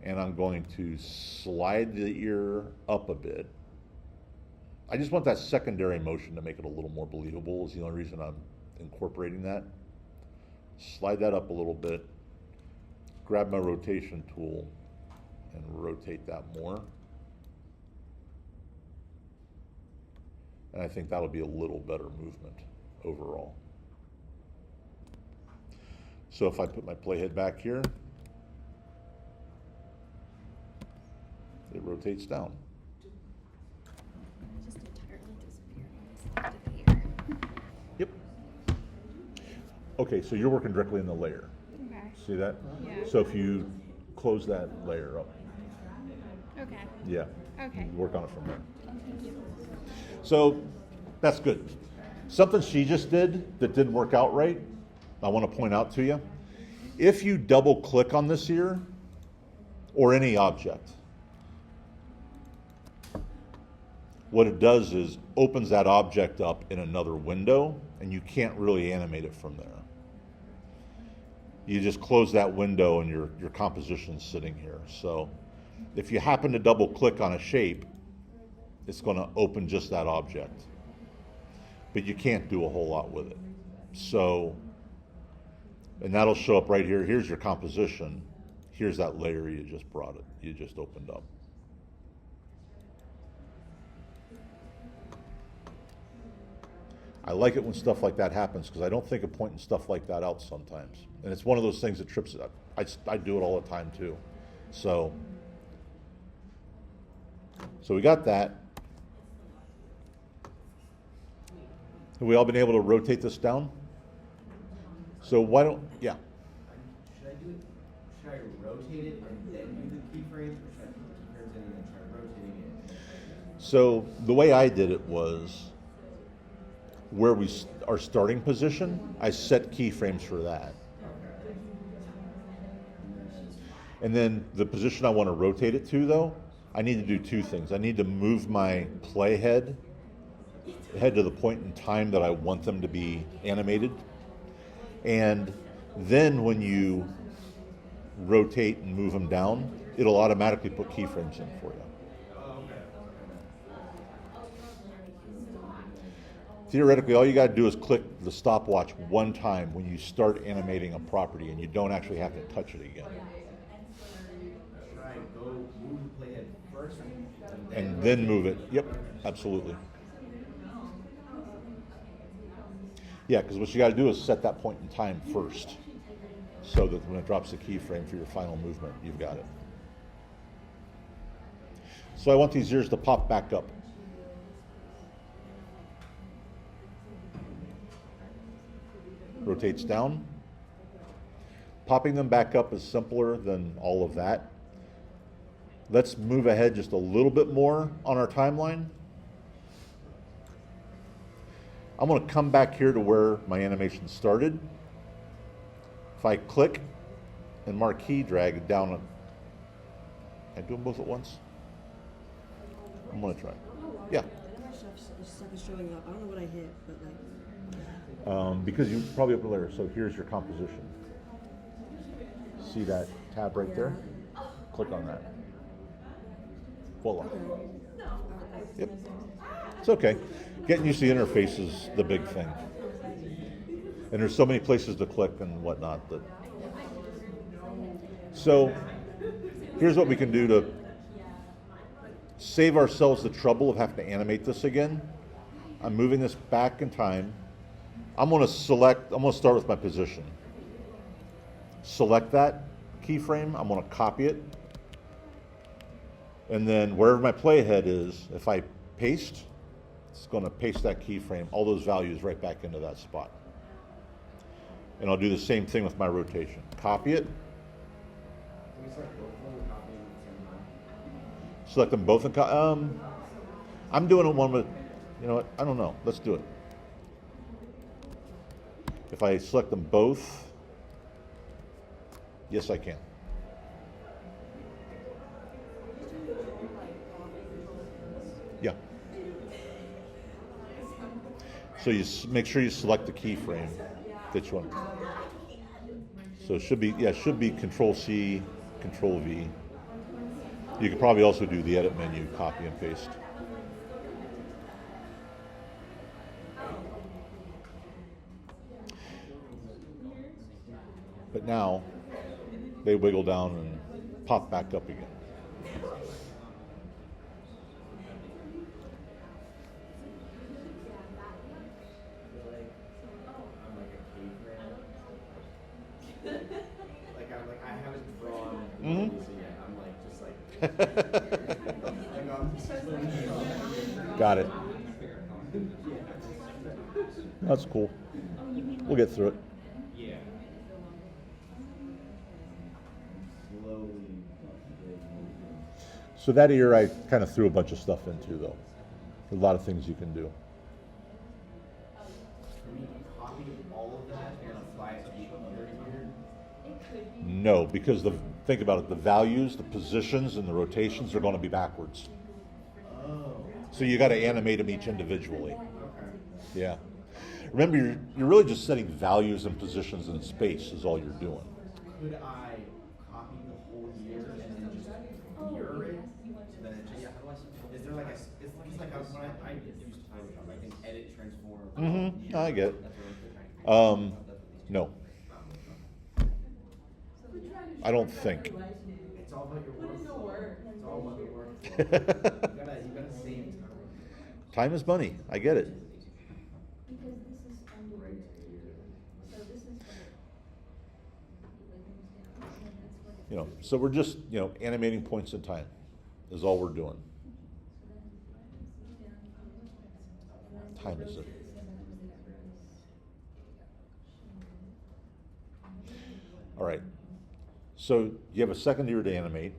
And I'm going to slide the ear up a bit. I just want that secondary motion to make it a little more believable, is the only reason I'm incorporating that. Slide that up a little bit, grab my rotation tool, and rotate that more. And I think that'll be a little better movement overall. So if I put my playhead back here, it rotates down. Just entirely disappeared on this side of the ear. Yep. Okay, so you're working directly in the layer. Okay. See that? Yeah. So if you close that layer up. Okay. Yeah. Okay. Work on it from there. So that's good. Something she just did that didn't work out right, I want to point out to you. If you double click on this ear or any object, what it does is opens that object up in another window, and you can't really animate it from there. You just close that window and your composition's sitting here. So if you happen to double click on a shape, it's going to open just that object. But you can't do a whole lot with it. So, and that'll show up right here. Here's your composition. Here's that layer you just opened up. I like it when stuff like that happens because I don't think of pointing stuff like that out sometimes. And it's one of those things that trips it up. I do it all the time too. So we got that. Have we all been able to rotate this down? So why don't, yeah. Should I rotate it and then do the keyframes, or should I put the keyframes in and then try rotating it? So the way I did it was where our starting position, I set keyframes for that. And then the position I want to rotate it to, though, I need to do two things. I need to move my playhead to the point in time that I want them to be animated. And then when you rotate and move them down, it'll automatically put keyframes in for you. Theoretically, all you got to do is click the stopwatch one time when you start animating a property, and you don't actually have to touch it again. Try and go move the playhead first, And then move it. Yep, absolutely. Yeah, because what you got to do is set that point in time first, so that when it drops the keyframe for your final movement, you've got it. So I want these ears to pop back up. Rotates down. Popping them back up is simpler than all of that. Let's move ahead just a little bit more on our timeline. I'm going to come back here to where my animation started. If I click and marquee drag it down, can I do them both at once? I'm going to try. Yeah. My stuff is showing up. I don't know what I hit, but like. Because you probably up there. So here's your composition. See that tab right there? Click on that. Voila. Yep. It's okay. Getting used to the interface is the big thing. And there's so many places to click and whatnot. So here's what we can do to save ourselves the trouble of having to animate this again. I'm moving this back in time. I'm going to start with my position. Select that keyframe. I'm going to copy it. And then wherever my playhead is, if I paste, it's going to paste that keyframe, all those values right back into that spot. And I'll do the same thing with my rotation. Copy it. Can we select both of them and copy them at the same time? Select them both and I'm doing it one with, you know what, I don't know. Let's do it. If I select them both, yes, I can. Yeah. So you make sure you select the keyframe that you want. So it should be, yeah, it should be Control C, Control V. You could probably also do the edit menu, copy and paste. But now they wiggle down and pop back up again. I'm like a caveman. I haven't drawn. Mhm. So yeah, I'm like just like. Got it. That's cool. We'll get through it. Yeah. Slowly. So that ear I kind of threw a bunch of stuff into, though. A lot of things you can do. Can we copy all of that and apply it to the other ear? No, because think about it, the values, the positions, and the rotations are going to be backwards. Oh. So you got to animate them each individually. Okay. Yeah. Remember, you're really just setting values and positions in space is all you're doing. Could I copy the whole year and then just mirror it? So then it just, how do I, is there like it's like when I use Photoshop, I can edit, transform. Mm-hmm. I get it. That's what I'm trying. No. I don't think. It's all about your work. It's all about your work. You gotta save time. Time is money. I get it. You know, so we're just, animating points in time is all we're doing. Time is it. All right. So you have a second ear to animate.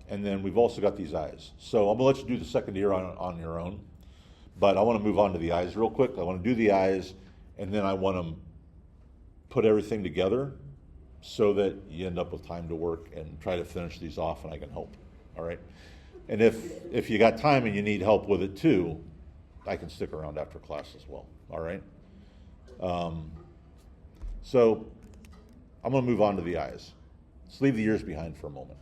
And then we've also got these eyes. So I'm gonna let you do the second ear on your own. But I want to move on to the eyes real quick. I want to do the eyes, and then I want to put everything together so that you end up with time to work and try to finish these off and I can help, all right? And if you got time and you need help with it too, I can stick around after class as well, all right? So I'm gonna move on to the eyes. Let's leave the ears behind for a moment.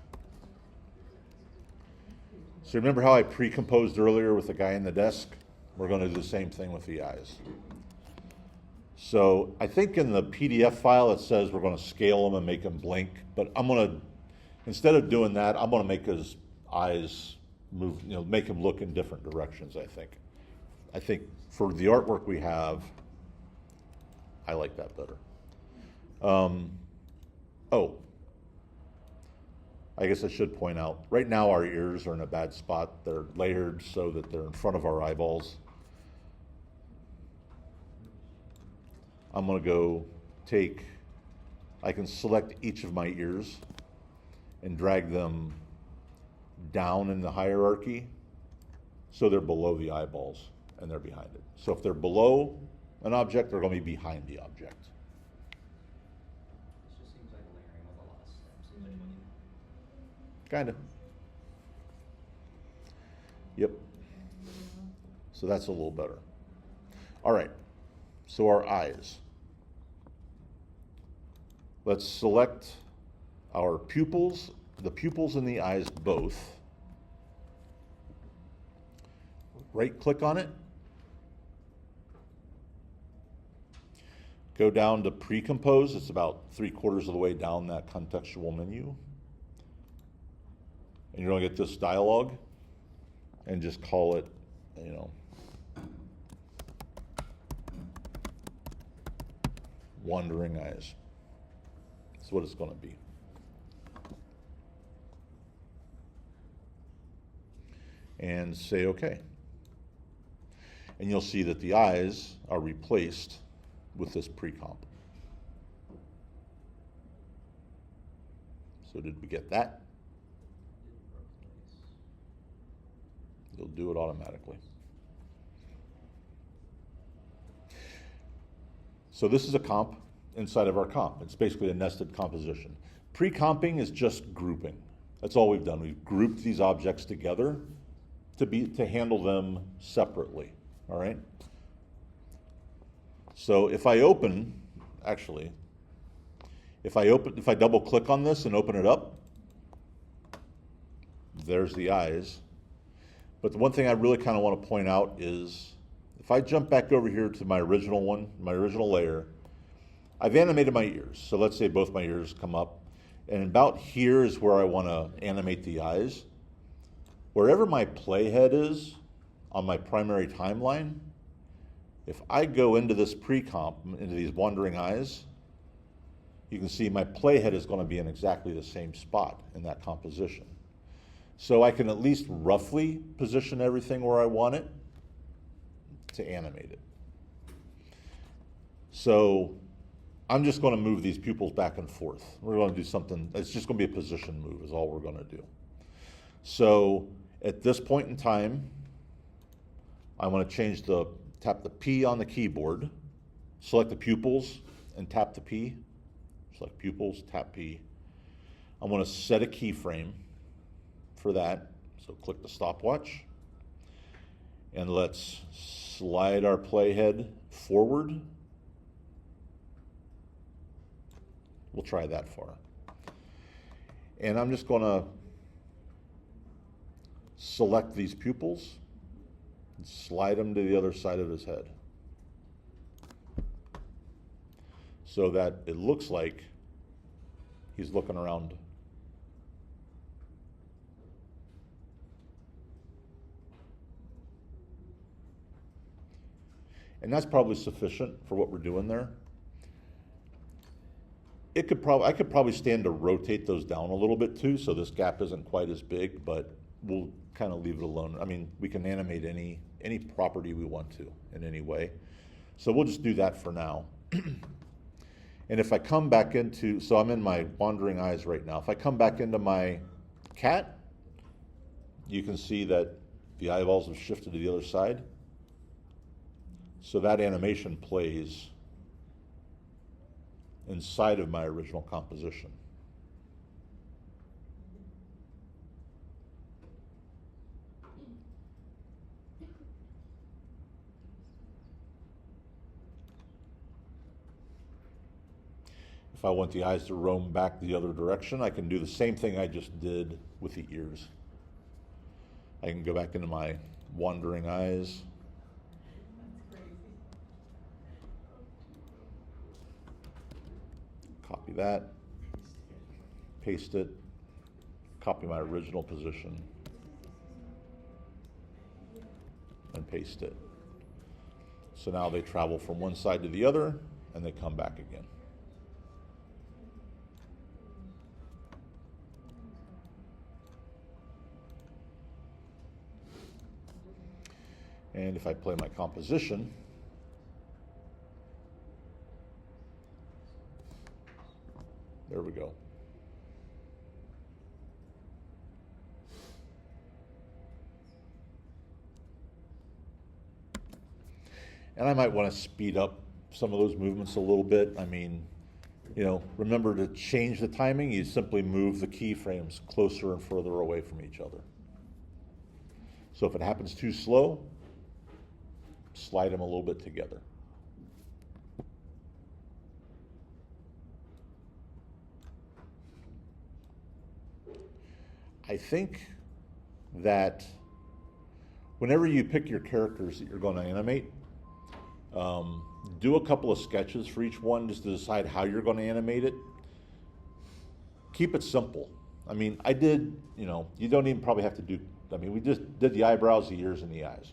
So remember how I pre-composed earlier with the guy in the desk? We're gonna do the same thing with the eyes. So I think in the PDF file it says we're gonna scale them and make them blink, but I'm gonna, instead of doing that, I'm gonna make his eyes move, make him look in different directions, I think. I think for the artwork we have, I like that better. I guess I should point out, right now our ears are in a bad spot. They're layered so that they're in front of our eyeballs. I'm gonna go I can select each of my ears and drag them down in the hierarchy so they're below the eyeballs and they're behind it. So if they're below an object, they're gonna be behind the object. This just seems like layering with a lot of steps. Seems like what you Kinda. Yep. So that's a little better. All right, so our eyes. Let's select our pupils, the pupils and the eyes both. Right click on it. Go down to pre-compose. It's about 3/4 of the way down that contextual menu. And you're gonna get this dialog and just call it, Wandering Eyes. That's what it's gonna be. And say okay. And you'll see that the eyes are replaced with this pre-comp. So did we get that? It'll do it automatically. So this is a comp inside of our comp. It's basically a nested composition. Pre-comping is just grouping. That's all we've done. We've grouped these objects together to handle them separately, all right? So if I double click on this and open it up, there's the eyes. But the one thing I really kind of want to point out is if I jump back over here to my original one, my original layer, I've animated my ears. So let's say both my ears come up. And about here is where I want to animate the eyes. Wherever my playhead is on my primary timeline, if I go into this pre-comp, into these wandering eyes, you can see my playhead is going to be in exactly the same spot in that composition. So I can at least roughly position everything where I want it to animate it. So I'm just going to move these pupils back and forth. We're going to do something, it's just going to be a position move is all we're going to do. So at this point in time, I want to tap the P on the keyboard, select the pupils and tap the P. Select pupils, tap P. I'm going to set a keyframe for that. So click the stopwatch. And let's slide our playhead forward. We'll try that far. And I'm just going to select these pupils and slide them to the other side of his head, so that it looks like he's looking around. And that's probably sufficient for what we're doing there. I could probably stand to rotate those down a little bit too, so this gap isn't quite as big, but we'll kind of leave it alone. I mean, we can animate any property we want to in any way. So we'll just do that for now. And if I come back into, so I'm in my wandering eyes right now. If I come back into my cat, you can see that the eyeballs have shifted to the other side. So that animation plays inside of my original composition. If I want the eyes to roam back the other direction, I can do the same thing I just did with the ears. I can go back into my wandering eyes. Copy that, paste it, copy my original position, and paste it. So now they travel from one side to the other, and they come back again. And if I play my composition, there we go. And I might want to speed up some of those movements a little bit. I mean, you know, remember to change the timing, you simply move the keyframes closer and further away from each other. So if it happens too slow, slide them a little bit together. I think that whenever you pick your characters that you're going to animate, do a couple of sketches for each one just to decide how you're going to animate it. Keep it simple. I mean, I did, you know, you don't even probably have to do, I mean, we just did the eyebrows, the ears, and the eyes.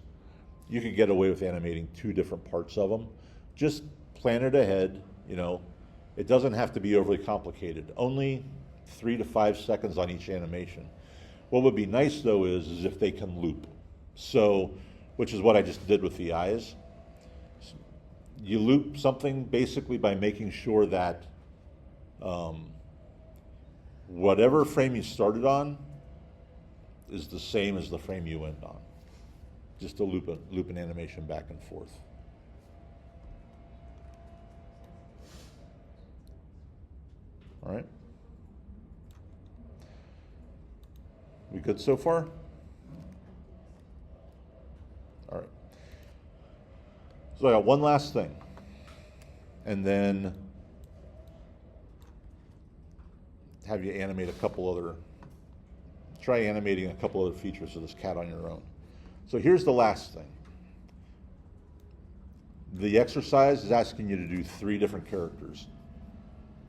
You could get away with animating 2 different parts of them. Just plan it ahead, you know. It doesn't have to be overly complicated. Only 3 to 5 seconds on each animation. What would be nice though is if they can loop. So, which is what I just did with the eyes. You loop something basically by making sure that whatever frame you started on is the same as the frame you end on. Just to loop an animation back and forth. All right. We good so far? All right. So I got one last thing. And then have you animate a couple other, try animating a couple other features of this cat on your own. So here's the last thing. The exercise is asking you to do 3 different characters.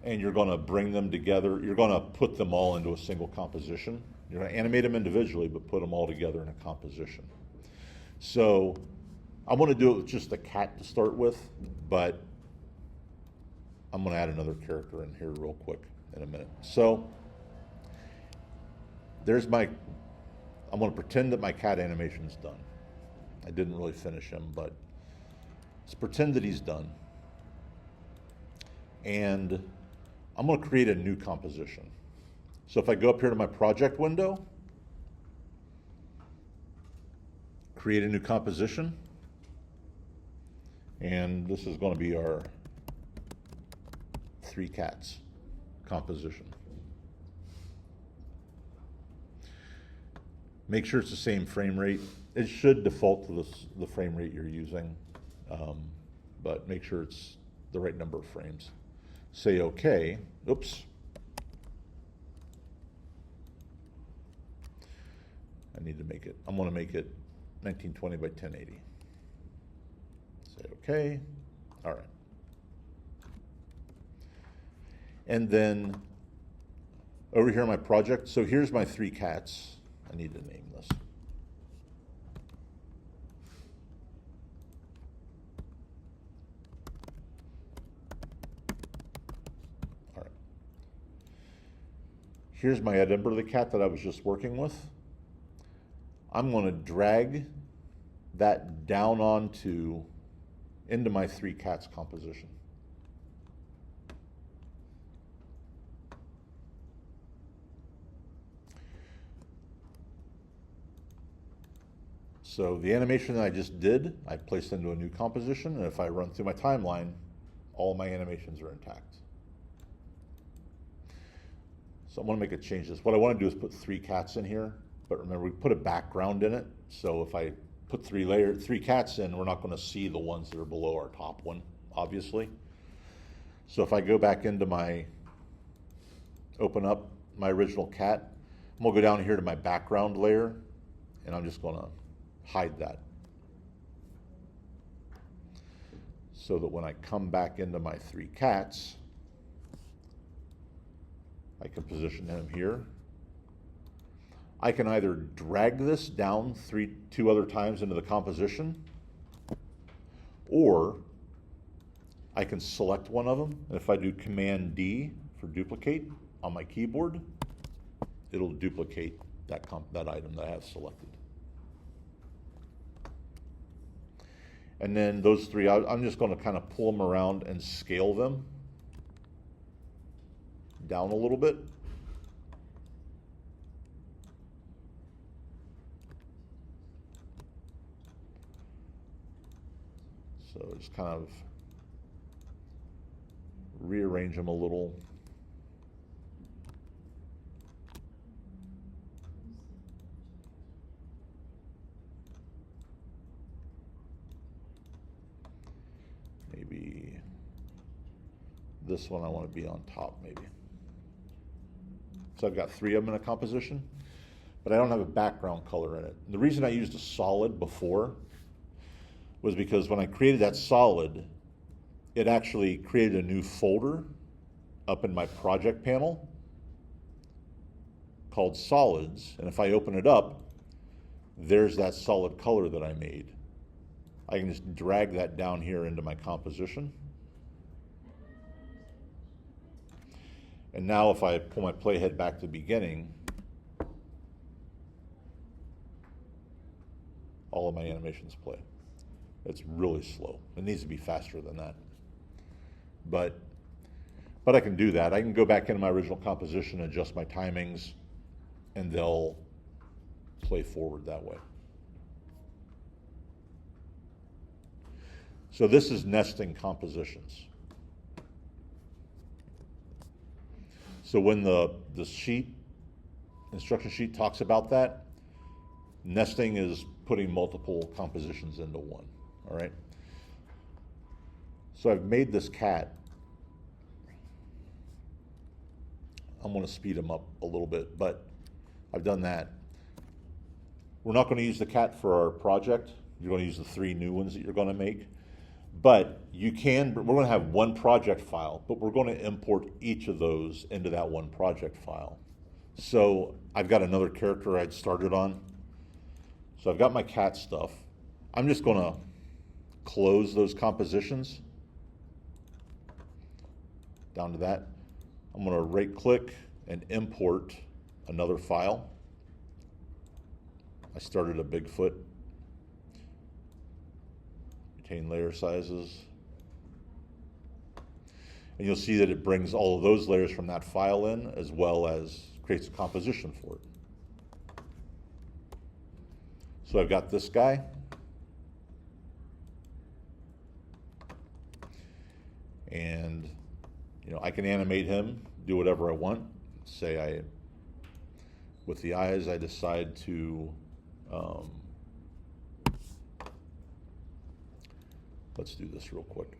And you're going to bring them together. You're going to put them all into a single composition. You're going to animate them individually, but put them all together in a composition. So I want to do it with just the cat to start with, but I'm going to add another character in here real quick in a minute. So there's my, I'm going to pretend that my cat animation is done. I didn't really finish him, but let's pretend that he's done. And I'm going to create a new composition. So if I go up here to my project window, create a new composition, and this is going to be our 3 cats composition. Make sure it's the same frame rate. It should default to the frame rate you're using, but make sure it's the right number of frames. Say OK. Oops. I need to make it, I'm going to make it 1920 by 1080. Say OK. All right. And then over here in my project, so here's my 3 cats. I need to name this. All right. Here's my Edinburgh the cat that I was just working with. I'm going to drag that down into my 3 cats composition. So the animation that I just did, I placed into a new composition, and if I run through my timeline, all my animations are intact. So I want to make a change to this. What I want to do is put 3 cats in here, but remember we put a background in it. So if I put 3 cats in, we're not going to see the ones that are below our top one, obviously. So if I go back into open up my original cat, I'm going to go down here to my background layer, and I'm just going to hide that. So that when I come back into my 3 cats, I can position him here. I can either drag this down 2 other times into the composition, or I can select one of them, and if I do Command D for duplicate on my keyboard, it'll duplicate that item that I have selected. And then those 3, I'm just going to kind of pull them around and scale them down a little bit. So just kind of rearrange them a little. Maybe this one I want to be on top, maybe. So I've got 3 of them in a composition, but I don't have a background color in it. The reason I used a solid before was because when I created that solid, it actually created a new folder up in my project panel called solids. And if I open it up, there's that solid color that I made. I can just drag that down here into my composition. And now if I pull my playhead back to the beginning, all of my animations play. It's really slow. It needs to be faster than that. But I can do that. I can go back into my original composition, adjust my timings, and they'll play forward that way. So this is nesting compositions. So when the instruction sheet talks about that, nesting is putting multiple compositions into one, all right? So I've made this cat. I'm gonna speed him up a little bit, but I've done that. We're not gonna use the cat for our project. You're gonna use the 3 new ones that you're gonna make. But we're going to have one project file, but we're going to import each of those into that one project file. So I've got another character I'd started on. So I've got my cat stuff. I'm just going to close those compositions down to that. I'm going to right click and import another file. I started a Bigfoot. Retain layer sizes. And you'll see that it brings all of those layers from that file in, as well as creates a composition for it. So I've got this guy. And I can animate him, do whatever I want. Say with the eyes, I decide to let's do this real quick.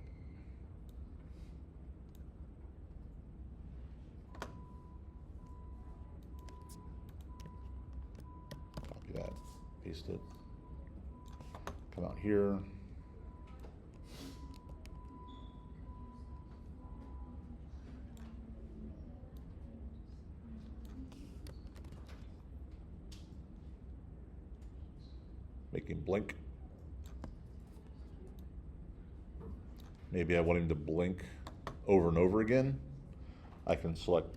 Copy that, paste it, come out here. Make him blink. Maybe I want him to blink over and over again. I can select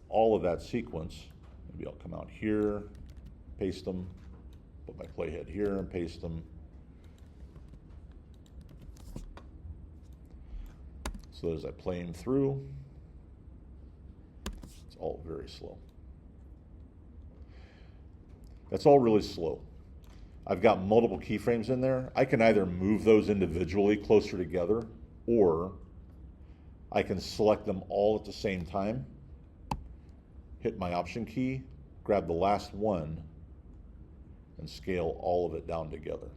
all of that sequence. Maybe I'll come out here, paste them, put my playhead here and paste them. So as I play him through, it's all very slow. That's all really slow. I've got multiple keyframes in there. I can either move those individually closer together, or I can select them all at the same time hit my Option key, grab the last one, and scale all of it down together.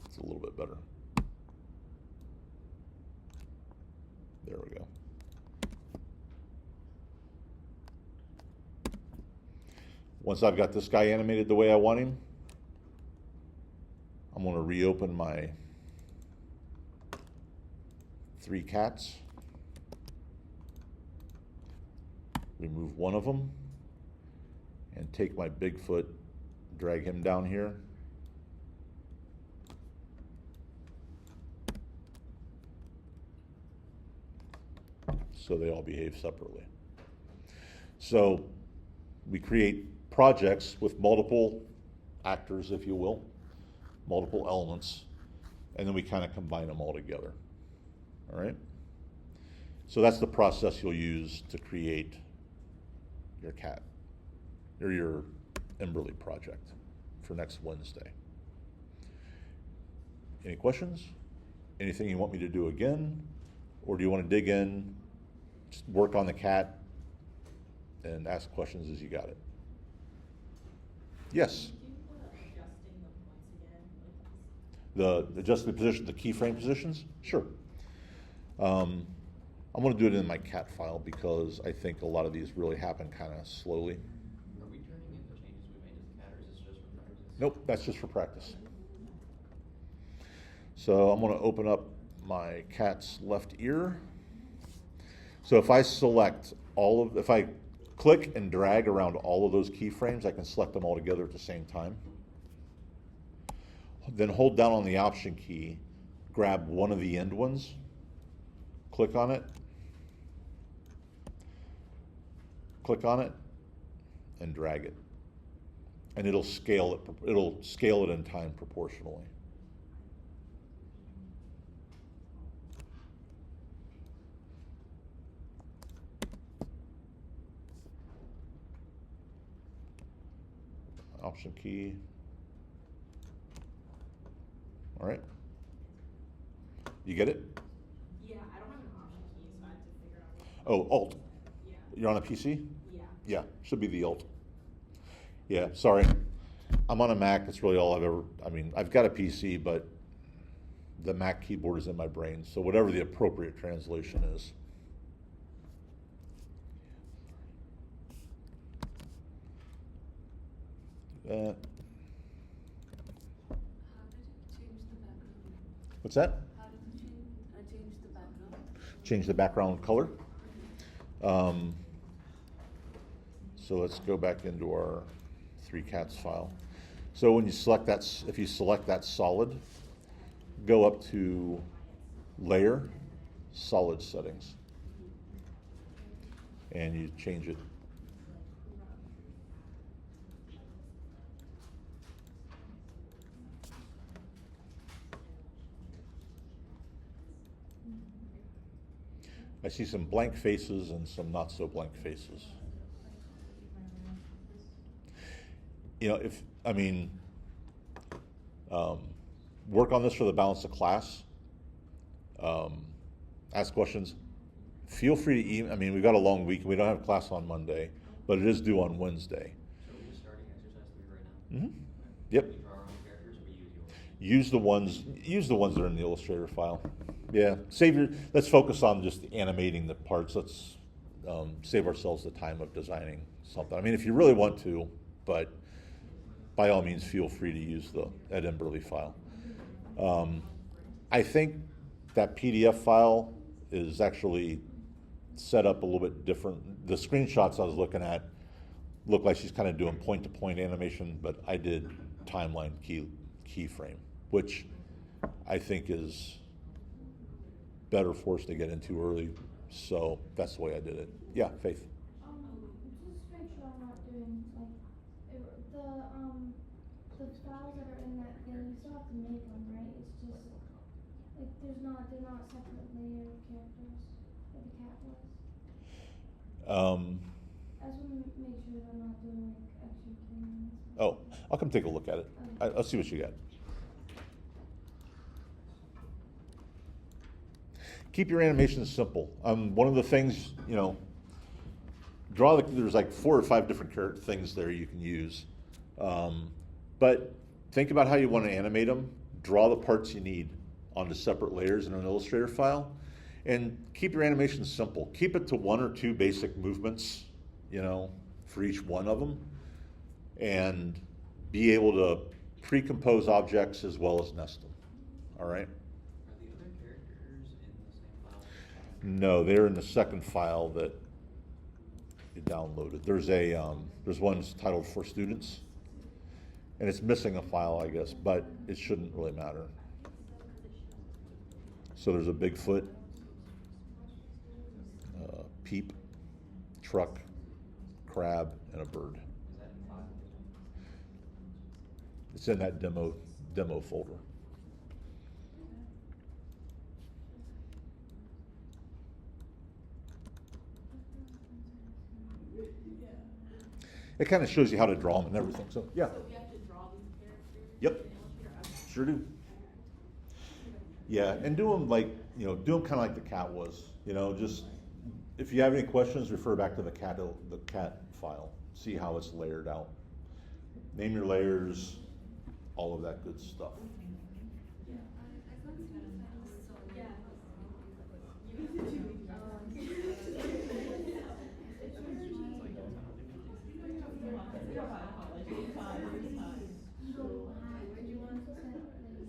It's a little bit better. There we go. Once I've got this guy animated the way I want him, I'm going to reopen my 3 cats, remove one of them, and take my Bigfoot, drag him down here. So they all behave separately. So we create projects with multiple actors, if you will, multiple elements, and then we kind of combine them all together. All right? So that's the process you'll use to create your cat or your Emberly project for next Wednesday. Any questions? Anything you want me to do again? Or do you want to dig in, just work on the cat, and ask questions as you got it? Yes? Adjusting the position, the keyframe positions? Sure. I'm going to do it in my cat file because I think a lot of these really happen kind of slowly. Are we turning in the changes we made to the cat, or is this just for practice? Nope, that's just for practice. So I'm going to open up my cat's left ear. So if I select if I click and drag around all of those keyframes, I can select them all together at the same time. Then hold down on the Option key, grab one of the end ones, click on it, and drag it. And it'll scale it in time proportionally. Option key. All right. You get it? Yeah, I don't have an Option key, so I have to figure out what. Oh, Alt. Yeah. You're on a PC? Yeah. Yeah, should be the Alt. Yeah, sorry. I'm on a Mac. That's really all I've got a PC, but the Mac keyboard is in my brain. So whatever the appropriate translation is. How did it change the background? What's that? How did it change the background? Change the background color. So let's go back into our 3 cats file. So when you select that, if you select that solid, go up to Layer, Solid Settings, and you change it. I see some blank faces and some not so blank faces. You know, work on this for the balance of class. Ask questions. Feel free to email. We've got a long week. We don't have class on Monday, but it is due on Wednesday. So we're just starting exercise 3 right now? Mm-hmm. Yep. We draw our own characters, or we use yours? Use the ones that are in the Illustrator file. Yeah, let's focus on just animating the parts. Let's save ourselves the time of designing something. If you really want to, but by all means, feel free to use the Ed Emberly file. I think that PDF file is actually set up a little bit different. The screenshots I was looking at look like she's kind of doing point-to-point animation, but I did timeline keyframe, which I think is better for us to get into early, so that's the way I did it. Yeah, Faith. Just make sure I'm not doing the files that are in that thing. You still have to make them, right? It's just they're not separate layer characters like the cat was. I just want to make sure that I'm not doing extra things. Oh, I'll come take a look at it. Okay. I'll see what you got. keep your animations simple. One of the things, you know, there's like 4 or 5 different things there you can use. But think about how you want to animate them. Draw the parts you need onto separate layers in an Illustrator file. And keep your animations simple. Keep it to 1 or 2 basic movements, you know, for each one of them. And be able to pre-compose objects as well as nest them. All right? Are the other characters in the same file? No, they're in the second file that you downloaded. There's one titled For Students, and it's missing a file, I guess, but it shouldn't really matter. So there's a Bigfoot, peep, truck, crab, and a bird. Is that in file? It's in that demo folder. It kind of shows you how to draw them and everything. So yeah. So we have to draw these characters? Yep. in Illustrator? Sure do. Yeah, and do them like, you know, do them kind of like the cat was. You know, just if you have any questions, refer back to the cat file. See how it's layered out. Name your layers, all of that good stuff.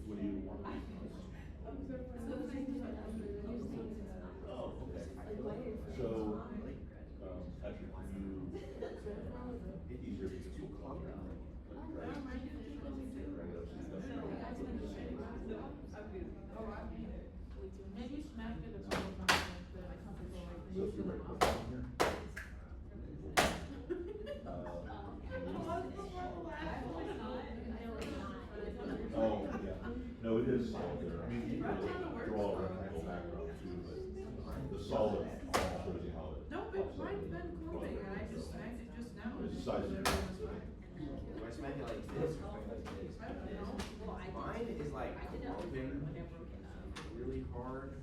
What do you want? Oh, okay. So, actually, it's easier because you'll call it out. Maybe smack it a couple times, but I can't go like So if you right click on here. Oh, yeah. No, it is solid there. I mean, you can draw a rectangle background too, but the solid shows you how it. No, but mine's been coding, and I just smacked it just now. It's the size of it. Do I smack it like this or smack it like this? I don't know. Mine is like open really hard.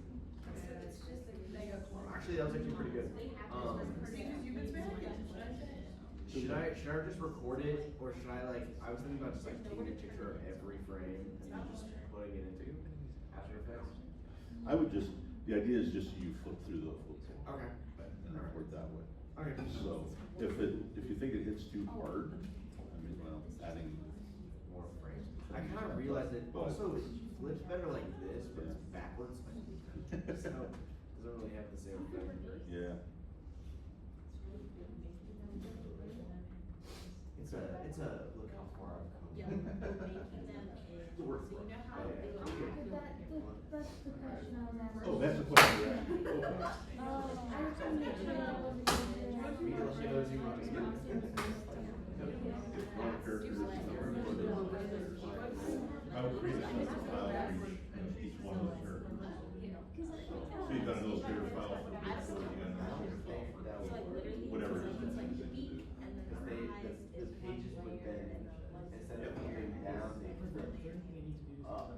Actually, that was actually pretty good. Because you've been smacking it. Should I just record it, or should I like? I was thinking about just like taking a picture of every frame and then just putting it into After Effects. I would just, the idea is just you flip through the flip tool. Okay. And record that way. Okay. So if you think it hits too hard, I mean, well, adding More frames. I kind of realized it also flips better like this, but it's backwards. So it doesn't really have the same effect. yeah. It's a look how far I've come. Yeah. It's a work in progress. That's the question I was asking. Oh, that's the question you're asking. Okay. I just wanted to make sure that wasn't gonna be It shows you what to do. If one character is numbered for the illustrators, I would create a custom file for each one of the characters. So you've got an illustrator file for Bigfoot, you got an illustrator file for whatever it is that you think to do. Because the pages would then, instead of moving down, they flip up.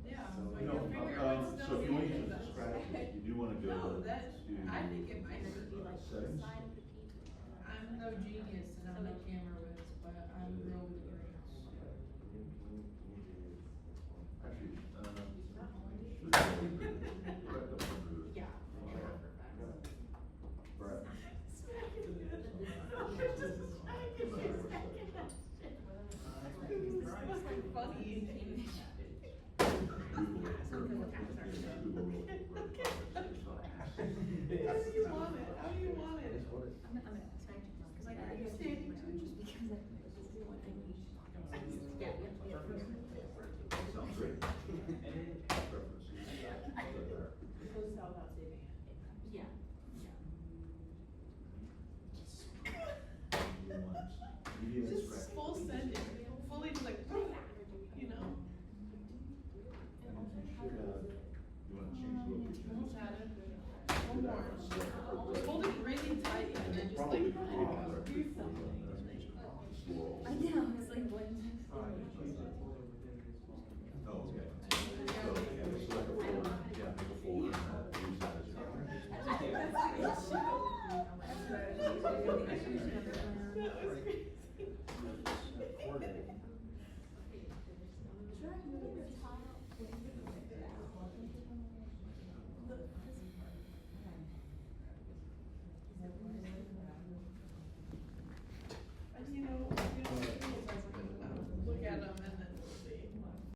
Yeah. So, but You know, your fingerprints so don't if you want to say use that. the scratches, you do want to go No, to that, I think it might be like. settings. I'm no genius and I'm no camera whiz, but I'm real with the grades. Actually, Yeah. Brett. It's like funny. How do you want it? How do you want it? Cause I got you standing too, just because Sounds great. Close out without saving it. Yeah. Just full send it, fully just like, you know? You want to change the location? Almost had it. One more. Hold it really tight and then just Probably like. create a directory for store all. I know, it's like what? Oh, okay. So, yeah, select a folder, yeah, make a folder, and use that think I should